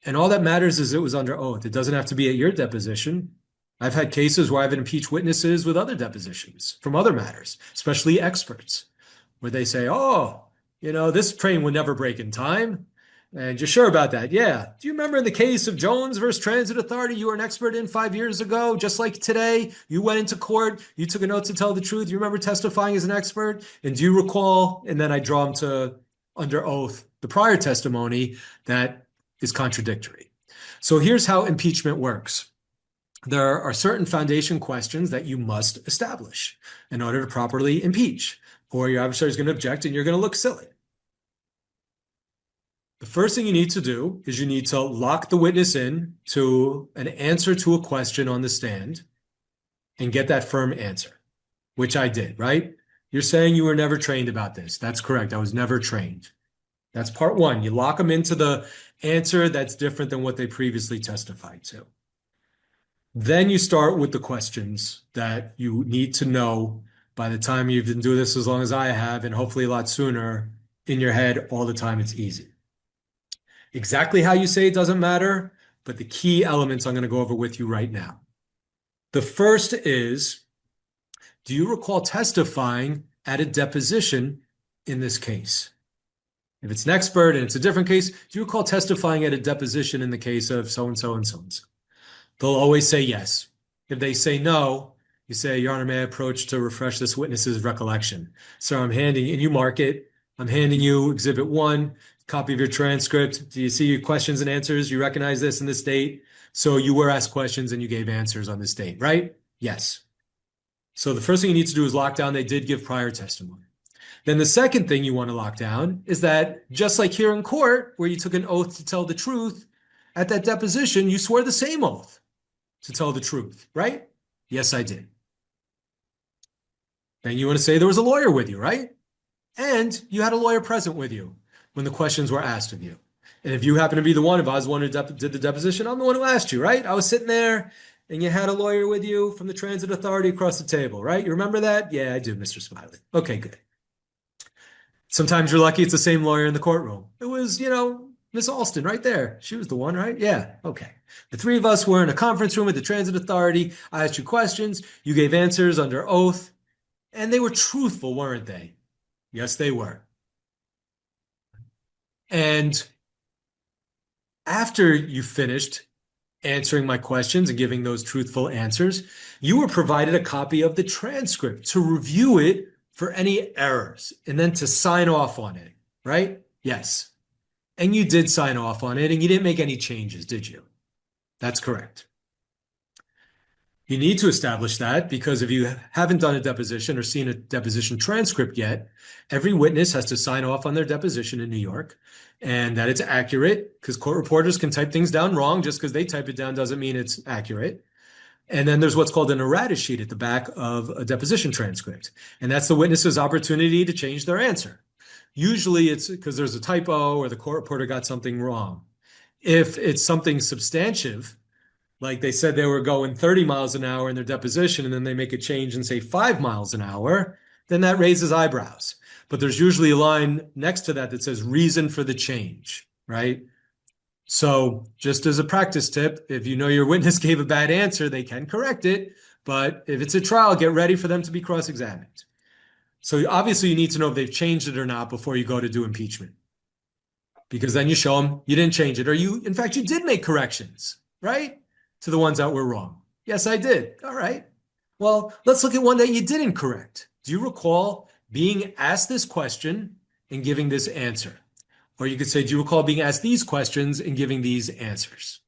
S2: And all that matters is it was under oath. It doesn't have to be at your deposition. I've had cases where I've impeached witnesses with other depositions from other matters, especially experts, where they say, oh, you know, this train would never break in time. And you're sure about that? Yeah. Do you remember in the case of Jones versus Transit Authority, you were an expert in 5 years ago, just like today? You went into court, you took an oath to tell the truth. You remember testifying as an expert? And do you recall? And then I draw him to under oath the prior testimony that is contradictory. So here's how impeachment works. There are certain foundation questions that you must establish in order to properly impeach, or your adversary is going to object and you're going to look silly. The first thing you need to do is you need to lock the witness in to an answer to a question on the stand and get that firm answer, which I did, right? You're saying you were never trained about this. That's correct. I was never trained. That's part 1. You lock them into the answer that's different than what they previously testified to. Then you start with the questions that you need to know by the time you've been doing this as long as I have, and hopefully a lot sooner in your head all the time. It's easy. Exactly how you say it doesn't matter, but the key elements I'm going to go over with you right now. The first is, do you recall testifying at a deposition in this case? If it's an expert and it's a different case, do you recall testifying at a deposition in the case of so-and-so and so-and-so? They'll always say yes. If they say no, you say, Your Honor, may I approach to refresh this witness's recollection? So I'm handing, and you mark it, I'm handing you Exhibit 1, copy of your transcript. Do you see your questions and answers? You recognize this in this date? So you were asked questions and you gave answers on this date, right? Yes. So the first thing you need to do is lock down they did give prior testimony. Then the second thing you want to lock down is that just like here in court, where you took an oath to tell the truth, at that deposition, you swore the same oath to tell the truth, right? Yes, I did. Then you want to say there was a lawyer with you, right? And you had a lawyer present with you when the questions were asked of you. And if you happen to be the one, if I was the one who did the deposition, I'm the one who asked you, right? I was sitting there and you had a lawyer with you from the Transit Authority across the table, right? You remember that? Yeah, I do, Mr. Smiley. Okay, good. Sometimes you're lucky it's the same lawyer in the courtroom. It was, Miss Alston right there. She was the one, right? Yeah, okay. The 3 of us were in a conference room at the Transit Authority. I asked you questions. You gave answers under oath. And they were truthful, weren't they? Yes, they were. And after you finished answering my questions and giving those truthful answers, you were provided a copy of the transcript to review it for any errors and then to sign off on it, right? Yes. And you did sign off on it and you didn't make any changes, did you? That's correct. You need to establish that because if you haven't done a deposition or seen a deposition transcript yet, every witness has to sign off on their deposition in New York and that it's accurate, because court reporters can type things down wrong. Just because they type it down doesn't mean it's accurate. And then there's what's called an errata sheet at the back of a deposition transcript. And that's the witness's opportunity to change their answer. Usually it's because there's a typo or the court reporter got something wrong. If it's something substantive, like they said they were going 30 miles an hour in their deposition and then they make a change and say 5 miles an hour, then that raises eyebrows. But there's usually a line next to that that says reason for the change, right? So just as a practice tip, if you know your witness gave a bad answer, they can correct it. But if it's a trial, get ready for them to be cross-examined. So obviously you need to know if they've changed it or not before you go to do impeachment. Because then you show them you didn't change it, or in fact, you did make corrections, right? To the ones that were wrong. Yes, I did. All right. Well, let's look at one that you didn't correct. Do you recall being asked this question and giving this answer? Or you could say, do you recall being asked these questions and giving these answers?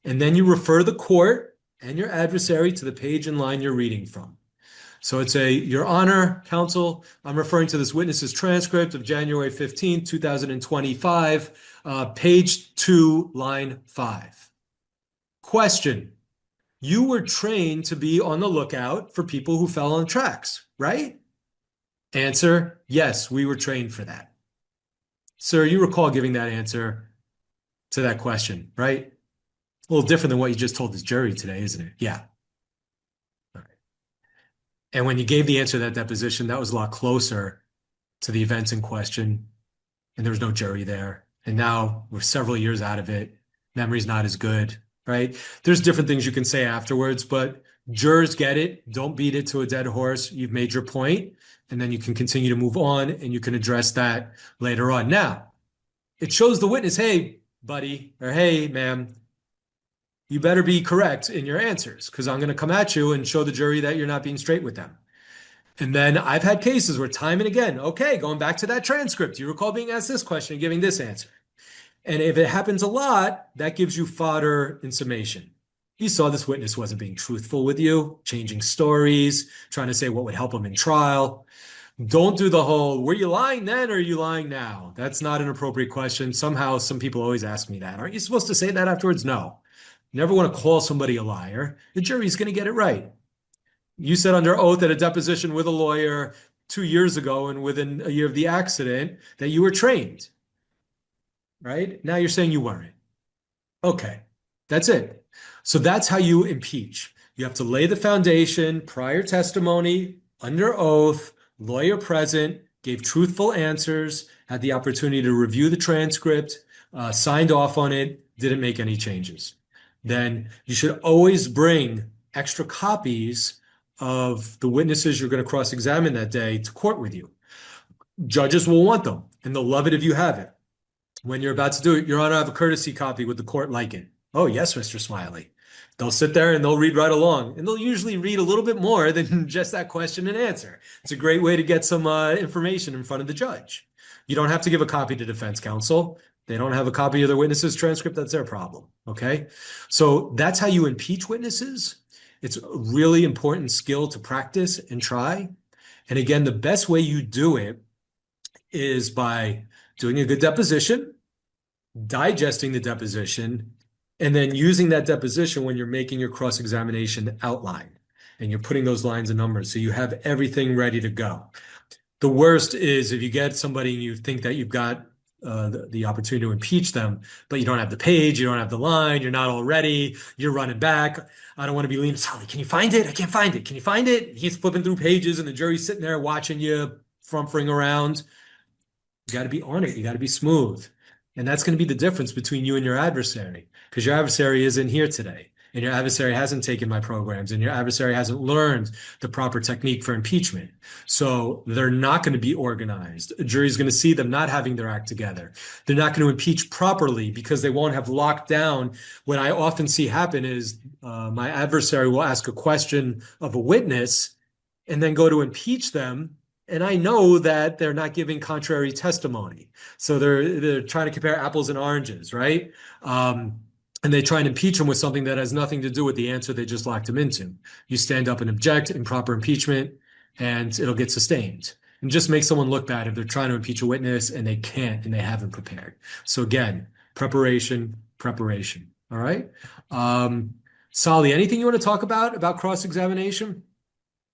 S2: And then you refer the court and your adversary to the page and line you're reading from. So it's Your Honor, counsel, I'm referring to this witness's transcript of January 15, 2025, page 2, line 5. Question: you were trained to be on the lookout for people who fell on tracks, right? Answer: yes, we were trained for that. Sir, you recall giving that answer to that question, right? A little different than what you just told this jury today, isn't it? Yeah. All right. And when you gave the answer to that deposition, that was a lot closer to the events in question, and there was no jury there. And now we're several years out of it. Memory's not as good. Right? There's different things you can say afterwards, but jurors get it. Don't beat it to a dead horse. You've made your point, and then you can continue to move on, and you can address that later on. Now, it shows the witness, hey, buddy, or hey, ma'am, you better be correct in your answers, because I'm going to come at you and show the jury that you're not being straight with them. And then I've had cases where time and again, okay, going back to that transcript, you recall being asked this question and giving this answer. And if it happens a lot, that gives you fodder in summation. You saw this witness wasn't being truthful with you, changing stories, trying to say what would help him in trial. Don't do the whole, were you lying then or are you lying now? That's not an appropriate question. Somehow, some people always ask me that. Aren't you supposed to say that afterwards? No. You never want to call somebody a liar. The jury's going to get it right. You said under oath at a deposition with a lawyer 2 years ago and within a year of the accident that you were trained. Right? Now you're saying you weren't. Okay, that's it. So that's how you impeach. You have to lay the foundation, prior testimony, under oath, lawyer present, gave truthful answers, had the opportunity to review the transcript, signed off on it, didn't make any changes. Then you should always bring extra copies of the witnesses you're going to cross-examine that day to court with you. Judges will want them, and they'll love it if you have it. When you're about to do it, Your Honor, I have a courtesy copy. Would the court like it? Oh, yes, Mr. Smiley. They'll sit there and they'll read right along. And they'll usually read a little bit more than just that question and answer. It's a great way to get some information in front of the judge. You don't have to give a copy to defense counsel. They don't have a copy of their witness's transcript. That's their problem. Okay? So that's how you impeach witnesses. It's a really important skill to practice and try. And again, the best way you do it is by doing a good deposition, digesting the deposition, and then using that deposition when you're making your cross-examination outline and you're putting those lines and numbers so you have everything ready to go. The worst is if you get somebody and you think that you've got the opportunity to impeach them, but you don't have the page, you don't have the line, you're not all ready, you're running back. I don't want to be leaning, Sally, can you find it? I can't find it. Can you find it? He's flipping through pages and the jury's sitting there watching you frumphering around. You got to be on it. You got to be smooth. And that's going to be the difference between you and your adversary, because your adversary isn't here today. And your adversary hasn't taken my programs, and your adversary hasn't learned the proper technique for impeachment. So they're not going to be organized. A jury's going to see them not having their act together. They're not going to impeach properly because they won't have locked down. What I often see happen is my adversary will ask a question of a witness and then go to impeach them, And I know that they're not giving contrary testimony. So they're trying to compare apples and oranges, right? And they try and impeach him with something that has nothing to do with the answer they just locked him into. You stand up and object, improper impeachment, and it'll get sustained. And just make someone look bad if they're trying to impeach a witness and they can't and they haven't prepared. So again, preparation, preparation. All right. Solly, anything you want to talk about cross-examination?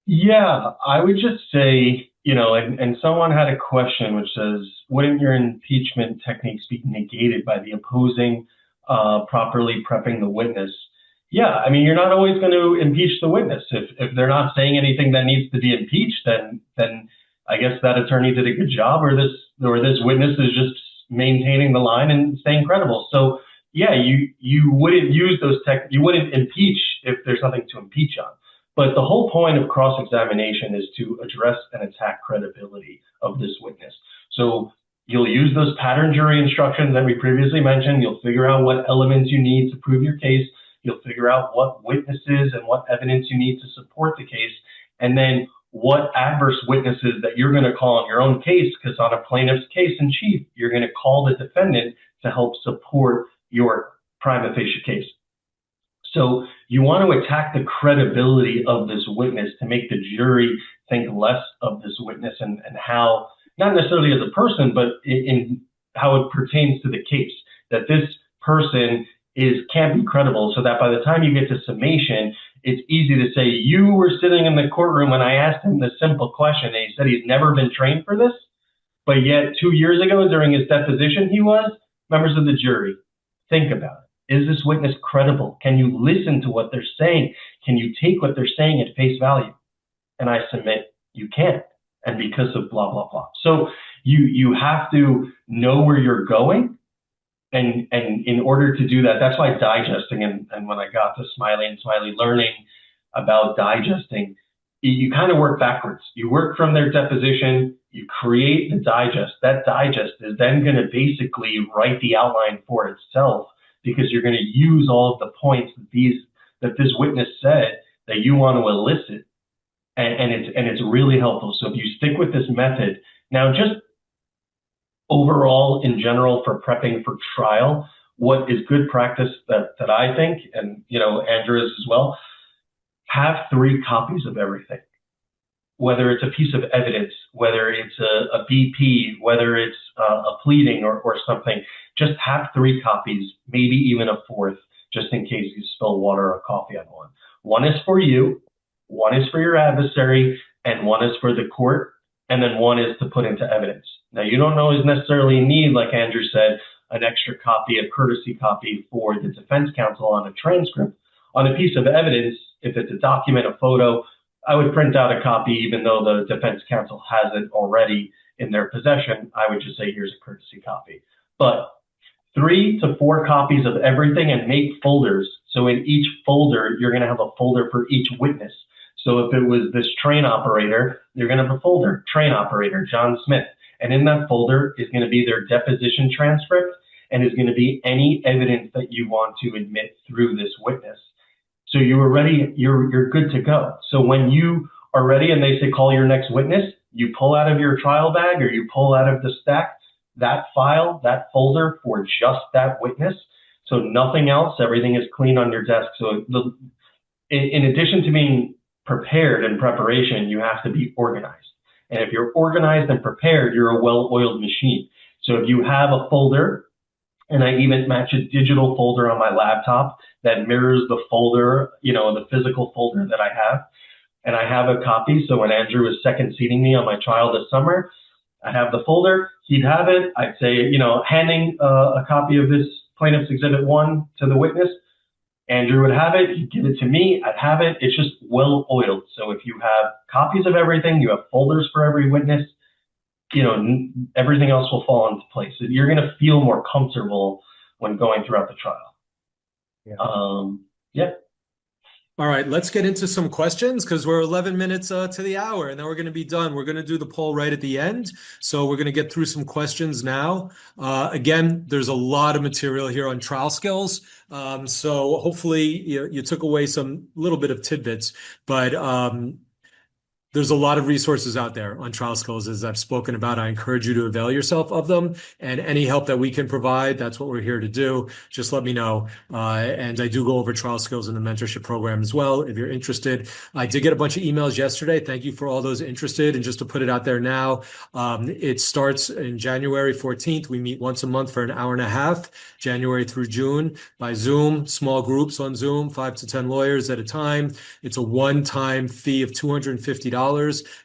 S3: Yeah, I would just say, and someone had a question which says, wouldn't your impeachment techniques be negated by the opposing properly prepping the witness? Yeah, I mean, you're not always going to impeach the witness. If they're not saying anything that needs to be impeached, then I guess that attorney did a good job, or this witness is just maintaining the line and staying credible. So yeah, you wouldn't use you wouldn't impeach if there's nothing to impeach on. But the whole point of cross-examination is to address and attack credibility of this witness. So you'll use those pattern jury instructions that we previously mentioned. You'll figure out what elements you need to prove your case. You'll figure out what witnesses and what evidence you need to support the case. And then what adverse witnesses that you're going to call on your own case, because on a plaintiff's case in chief, you're going to call the defendant to help support your prima facie case. So you want to attack the credibility of this witness to make the jury think less of this witness and how, not necessarily as a person, but in how it pertains to the case, that this person can't be credible, so that by the time you get to summation, it's easy to say, you were sitting in the courtroom when I asked him the simple question, and he said he's never been trained for this, but yet 2 years ago during his deposition he was. Members of the jury, think about it. Is this witness credible? Can you listen to what they're saying? Can you take what they're saying at face value? And I submit you can't, and because of blah, blah, blah. So you have to know where you're going. And in order to do that, that's why digesting, and when I got to Smiley and Smiley learning about digesting, you kind of work backwards. You work from their deposition, you create the digest. That digest is then going to basically write the outline for itself, because you're going to use all of the points that this witness said that you want to elicit, and it's really helpful. So if you stick with this method, now just overall in general for prepping for trial, what is good practice that I think, and Andrew is as well, have 3 copies of everything. Whether it's a piece of evidence, whether it's a BP, whether it's a pleading or something, just have 3 copies, maybe even a 4th, just in case you spill water or coffee on one. One is for you, one is for your adversary, and one is for the court, and then one is to put into evidence. Now, you don't always necessarily need, like Andrew said, an extra copy, a courtesy copy for the defense counsel on a transcript. On a piece of evidence, if it's a document, a photo, I would print out a copy, even though the defense counsel has it already in their possession. I would just say, here's a courtesy copy. But 3 to 4 copies of everything, and make folders. So in each folder, you're going to have a folder for each witness. So if it was this train operator, you're going to have a folder, train operator, John Smith. And in that folder is going to be their deposition transcript, and is going to be any evidence that you want to admit through this witness. So you are ready, you're good to go. So when you are ready and they say, call your next witness, you pull out of your trial bag or you pull out of the stack that file, that folder for just that witness. So nothing else, everything is clean on your desk. So in addition to being prepared in preparation, you have to be organized. And if you're organized and prepared, you're a well-oiled machine. So if you have a folder, and I even match a digital folder on my laptop that mirrors the folder, the physical folder that I have, and I have a copy. So when Andrew was second seating me on my trial this summer, I have the folder, he'd have it. I'd say, handing a copy of this plaintiff's exhibit 1 to the witness, Andrew would have it, he'd give it to me, I'd have it. It's just well oiled. So if you have copies of everything, you have folders for every witness, everything else will fall into place. You're going to feel more comfortable when going throughout the trial. Yeah.
S2: All right, let's get into some questions, because we're 11 minutes to the hour, and then we're going to be done. We're going to do the poll right at the end. So we're going to get through some questions now. Again, there's a lot of material here on trial skills. So hopefully you took away some little bit of tidbits, but There's a lot of resources out there on trial skills, as I've spoken about. I encourage you to avail yourself of them, and any help that we can provide, that's what we're here to do. Just let me know. And I do go over trial skills in the mentorship program as well, if you're interested. I did get a bunch of emails yesterday. Thank you for all those interested. And just to put it out there now, it starts in January 14th. We meet once a month for an hour and a half, January through June, by Zoom, small groups on Zoom, 5 to 10 lawyers at a time. It's a one-time fee of $250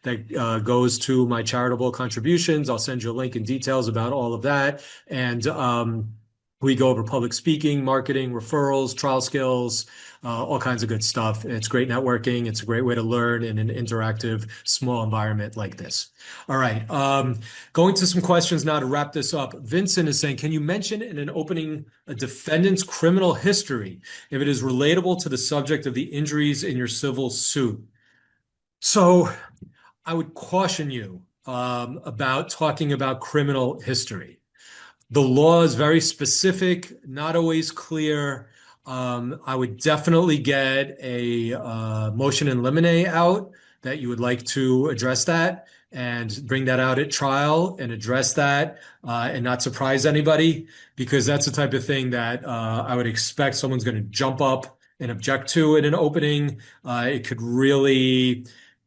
S2: that goes to my charitable contributions. I'll send you a link and details about all of that. And we go over public speaking, marketing, referrals, trial skills, all kinds of good stuff. It's great networking. It's a great way to learn in an interactive, small environment like this. All right. Going to some questions now to wrap this up. Vincent is saying, can you mention in an opening a defendant's criminal history if it is relatable to the subject of the injuries in your civil suit? So I would caution you about talking about criminal history. The law is very specific, not always clear. I would definitely get a motion in limine out that you would like to address that and bring that out at trial and address that and not surprise anybody, because that's the type of thing that I would expect someone's going to jump up and object to in an opening. It could really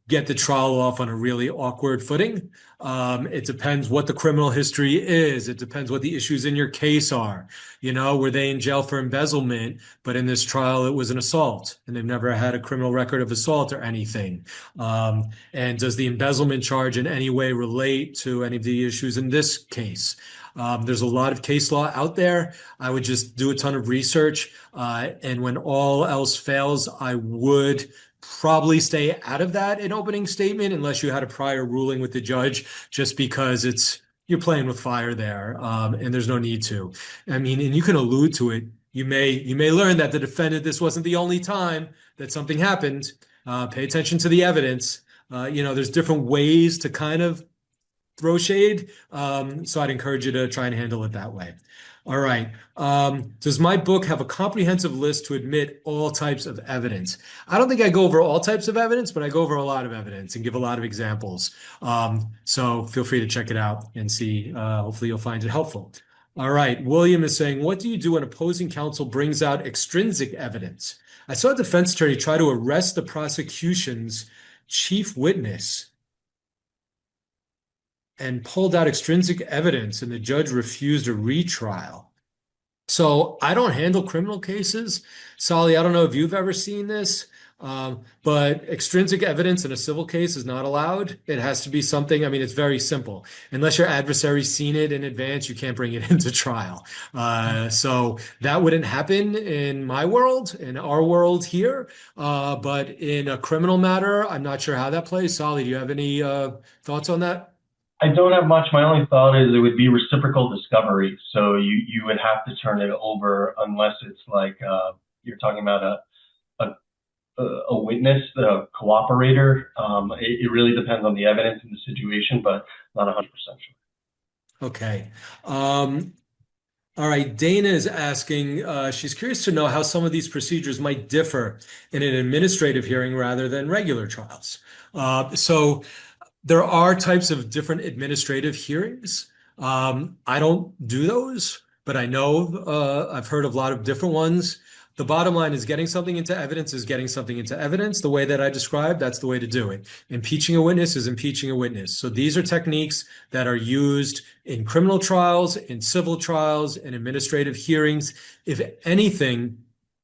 S2: get the trial off on a really awkward footing. It depends what the criminal history is. It depends what the issues in your case are. You know, were they in jail for embezzlement, but in this trial it was an assault and they've never had a criminal record of assault or anything? And does the embezzlement charge in any way relate to any of the issues in this case? There's a lot of case law out there. I would just do a ton of research. And when all else fails, I would probably stay out of that in opening statement unless you had a prior ruling with the judge, just because you're playing with fire there, and there's no need to. I mean, and you can allude to it. You may learn that the defendant, this wasn't the only time that something happened. Pay attention to the evidence. There's different ways to kind of throw shade. So I'd encourage you to try and handle it that way. All right. Does my book have a comprehensive list to admit all types of evidence? I don't think I go over all types of evidence, but I go over a lot of evidence and give a lot of examples. So feel free to check it out and see. Hopefully you'll find it helpful. All right. William is saying, what do you do when opposing counsel brings out extrinsic evidence? I saw a defense attorney try to arrest the prosecution's chief witness and pulled out extrinsic evidence, and the judge refused a retrial. So I don't handle criminal cases. Solly, I don't know if you've ever seen this, but extrinsic evidence in a civil case is not allowed. It has to be something, I mean, it's very simple. Unless your adversary's seen it in advance, you can't bring it into trial. So that wouldn't happen in my world, in our world here. But in a criminal matter, I'm not sure how that plays. Solly, do you have any thoughts on that?
S3: I don't have much. My only thought is it would be reciprocal discovery. So you would have to turn it over unless it's like you're talking about a witness, a cooperator. It really depends on the evidence and the situation, but not 100% sure.
S2: Okay. All right. Dana is asking, she's curious to know how some of these procedures might differ in an administrative hearing rather than regular trials. So there are types of different administrative hearings. I don't do those, but I know I've heard of a lot of different ones. The bottom line is getting something into evidence is getting something into evidence. The way that I described, that's the way to do it. Impeaching a witness is impeaching a witness. So these are techniques that are used in criminal trials, in civil trials, in administrative hearings. If anything,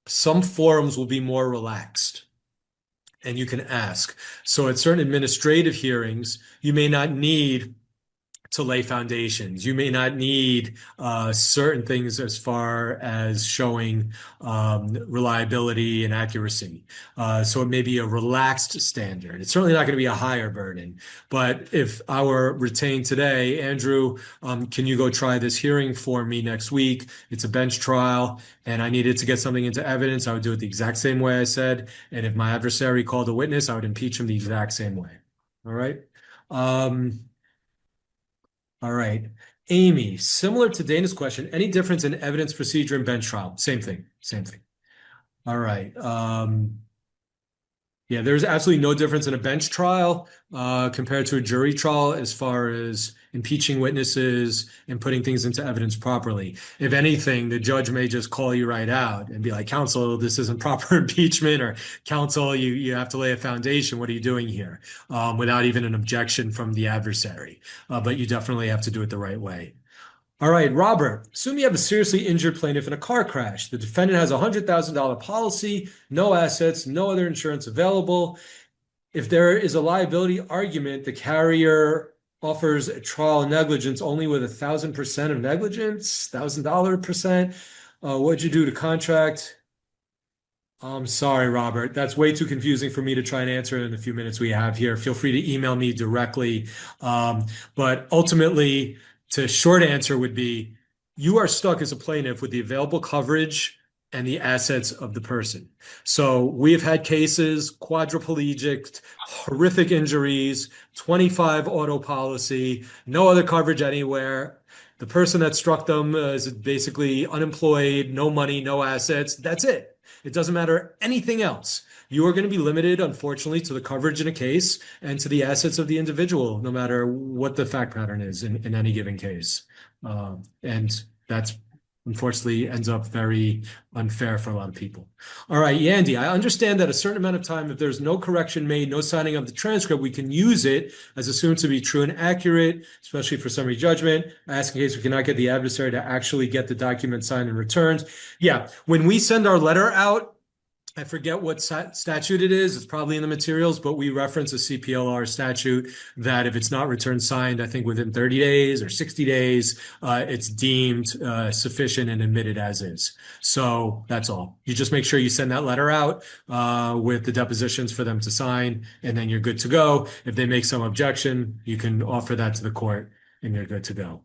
S2: some forums will be more relaxed. And you can ask. So at certain administrative hearings, you may not need to lay foundations. You may not need certain things as far as showing reliability and accuracy. So it may be a relaxed standard. It's certainly not going to be a higher burden. But if I were retained today, Andrew, can you go try this hearing for me next week? It's a bench trial, and I needed to get something into evidence. I would do it the exact same way I said. And if my adversary called a witness, I would impeach him the exact same way. All right. All right. Amy, similar to Dana's question, any difference in evidence procedure and bench trial? Same thing. Same thing. All right. Yeah, there's absolutely no difference in a bench trial compared to a jury trial as far as impeaching witnesses and putting things into evidence properly. If anything, the judge may just call you right out and be like, counsel, this isn't proper impeachment, or counsel, you have to lay a foundation. What are you doing here? Without even an objection from the adversary. But you definitely have to do it the right way. All right, Robert, assume you have a seriously injured plaintiff in a car crash. The defendant has a $100,000 policy, no assets, no other insurance available. If there is a liability argument, the carrier offers a trial negligence only with 1,000% of negligence, $1,000 percent. What'd you do to contract? I'm sorry, Robert. That's way too confusing for me to try and answer in the few minutes we have here. Feel free to email me directly. But ultimately, the short answer would be you are stuck as a plaintiff with the available coverage and the assets of the person. So we have had cases, quadriplegic, horrific injuries, 25 auto policy, no other coverage anywhere. The person that struck them is basically unemployed, no money, no assets. That's it. It doesn't matter anything else. You are going to be limited, unfortunately, to the coverage in a case and to the assets of the individual, no matter what the fact pattern is in any given case. And that's unfortunately ends up very unfair for a lot of people. All right, Yandy, I understand that a certain amount of time, if there's no correction made, no signing of the transcript, we can use it as assumed to be true and accurate, especially for summary judgment. I ask in case we cannot get the adversary to actually get the document signed and returned. Yeah, when we send our letter out, I forget what statute it is. It's probably in the materials, but we reference a CPLR statute that if it's not returned signed, I think within 30 days or 60 days, it's deemed sufficient and admitted as is. So that's all. You just make sure you send that letter out with the depositions for them to sign, and then you're good to go. If they make some objection, you can offer that to the court, and you're good to go.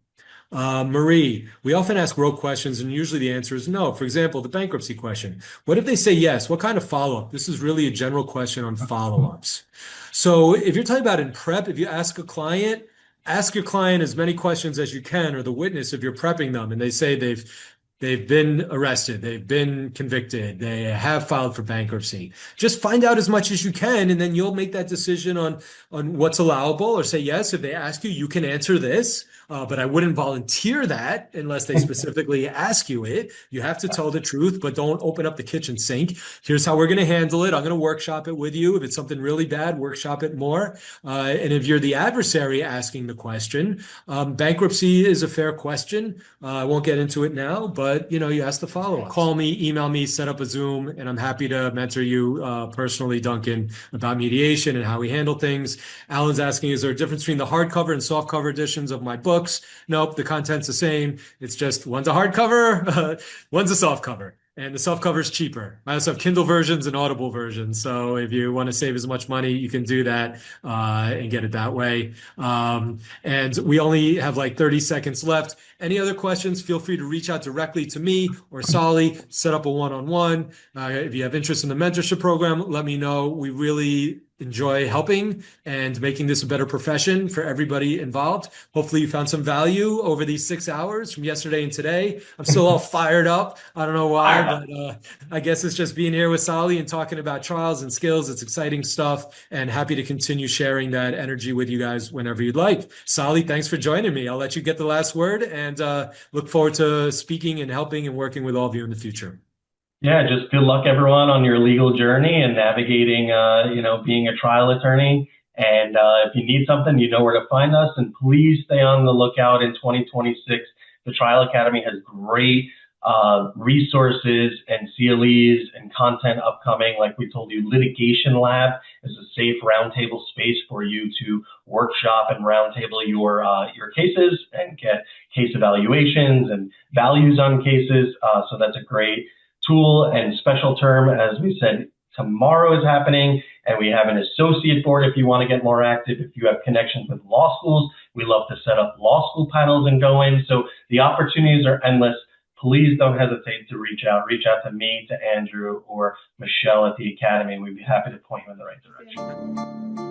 S2: Marie, we often ask rote questions, and usually the answer is no. For example, the bankruptcy question. What if they say yes? What kind of follow-up? This is really a general question on follow-ups. So if you're talking about in prep, if you ask your client as many questions as you can, or the witness if you're prepping them, and they say they've been arrested, they've been convicted, they have filed for bankruptcy. Just find out as much as you can, and then you'll make that decision on what's allowable, or say, yes, if they ask you, you can answer this, but I wouldn't volunteer that unless they specifically ask you it. You have to tell the truth, but don't open up the kitchen sink. Here's how we're going to handle it. I'm going to workshop it with you. If it's something really bad, workshop it more. And if you're the adversary asking the question, bankruptcy is a fair question. I won't get into it now, but you ask the follow-up. Call me, email me, set up a Zoom, and I'm happy to mentor you personally, Duncan, about mediation and how we handle things. Alan's asking, is there a difference between the hardcover and softcover editions of my books? Nope, the content's the same. It's just one's a hardcover, one's a softcover. And the softcover is cheaper. I also have Kindle versions and Audible versions. So if you want to save as much money, you can do that and get it that way. And we only have like 30 seconds left. Any other questions, feel free to reach out directly to me or Sally, set up a one-on-one. If you have interest in the mentorship program, let me know. We really enjoy helping and making this a better profession for everybody involved. Hopefully you found some value over these 6 hours from yesterday and today. I'm still all fired up. I don't know why, but I guess it's just being here with Sally and talking about trials and skills. It's exciting stuff, and happy to continue sharing that energy with you guys whenever you'd like. Sally, thanks for joining me. I'll let you get the last word, and look forward to speaking and helping and working with all of you in the future.
S3: Yeah, just good luck, everyone, on your legal journey and navigating, being a trial attorney. And if you need something, you know where to find us. And please stay on the lookout in 2026. The Trial Academy has great resources and CLEs and content upcoming. Like we told you, Litigation Lab is a safe roundtable space for you to workshop and roundtable your cases and get case evaluations and values on cases. So that's a great tool. And special term, as we said, tomorrow is happening, and we have an associate board if you want to get more active. If you have connections with law schools, we love to set up law school panels and go in. So the opportunities are endless. Please don't hesitate to reach out. Reach out to me, to Andrew, or Michelle at the Academy. We'd be happy to point you in the right direction.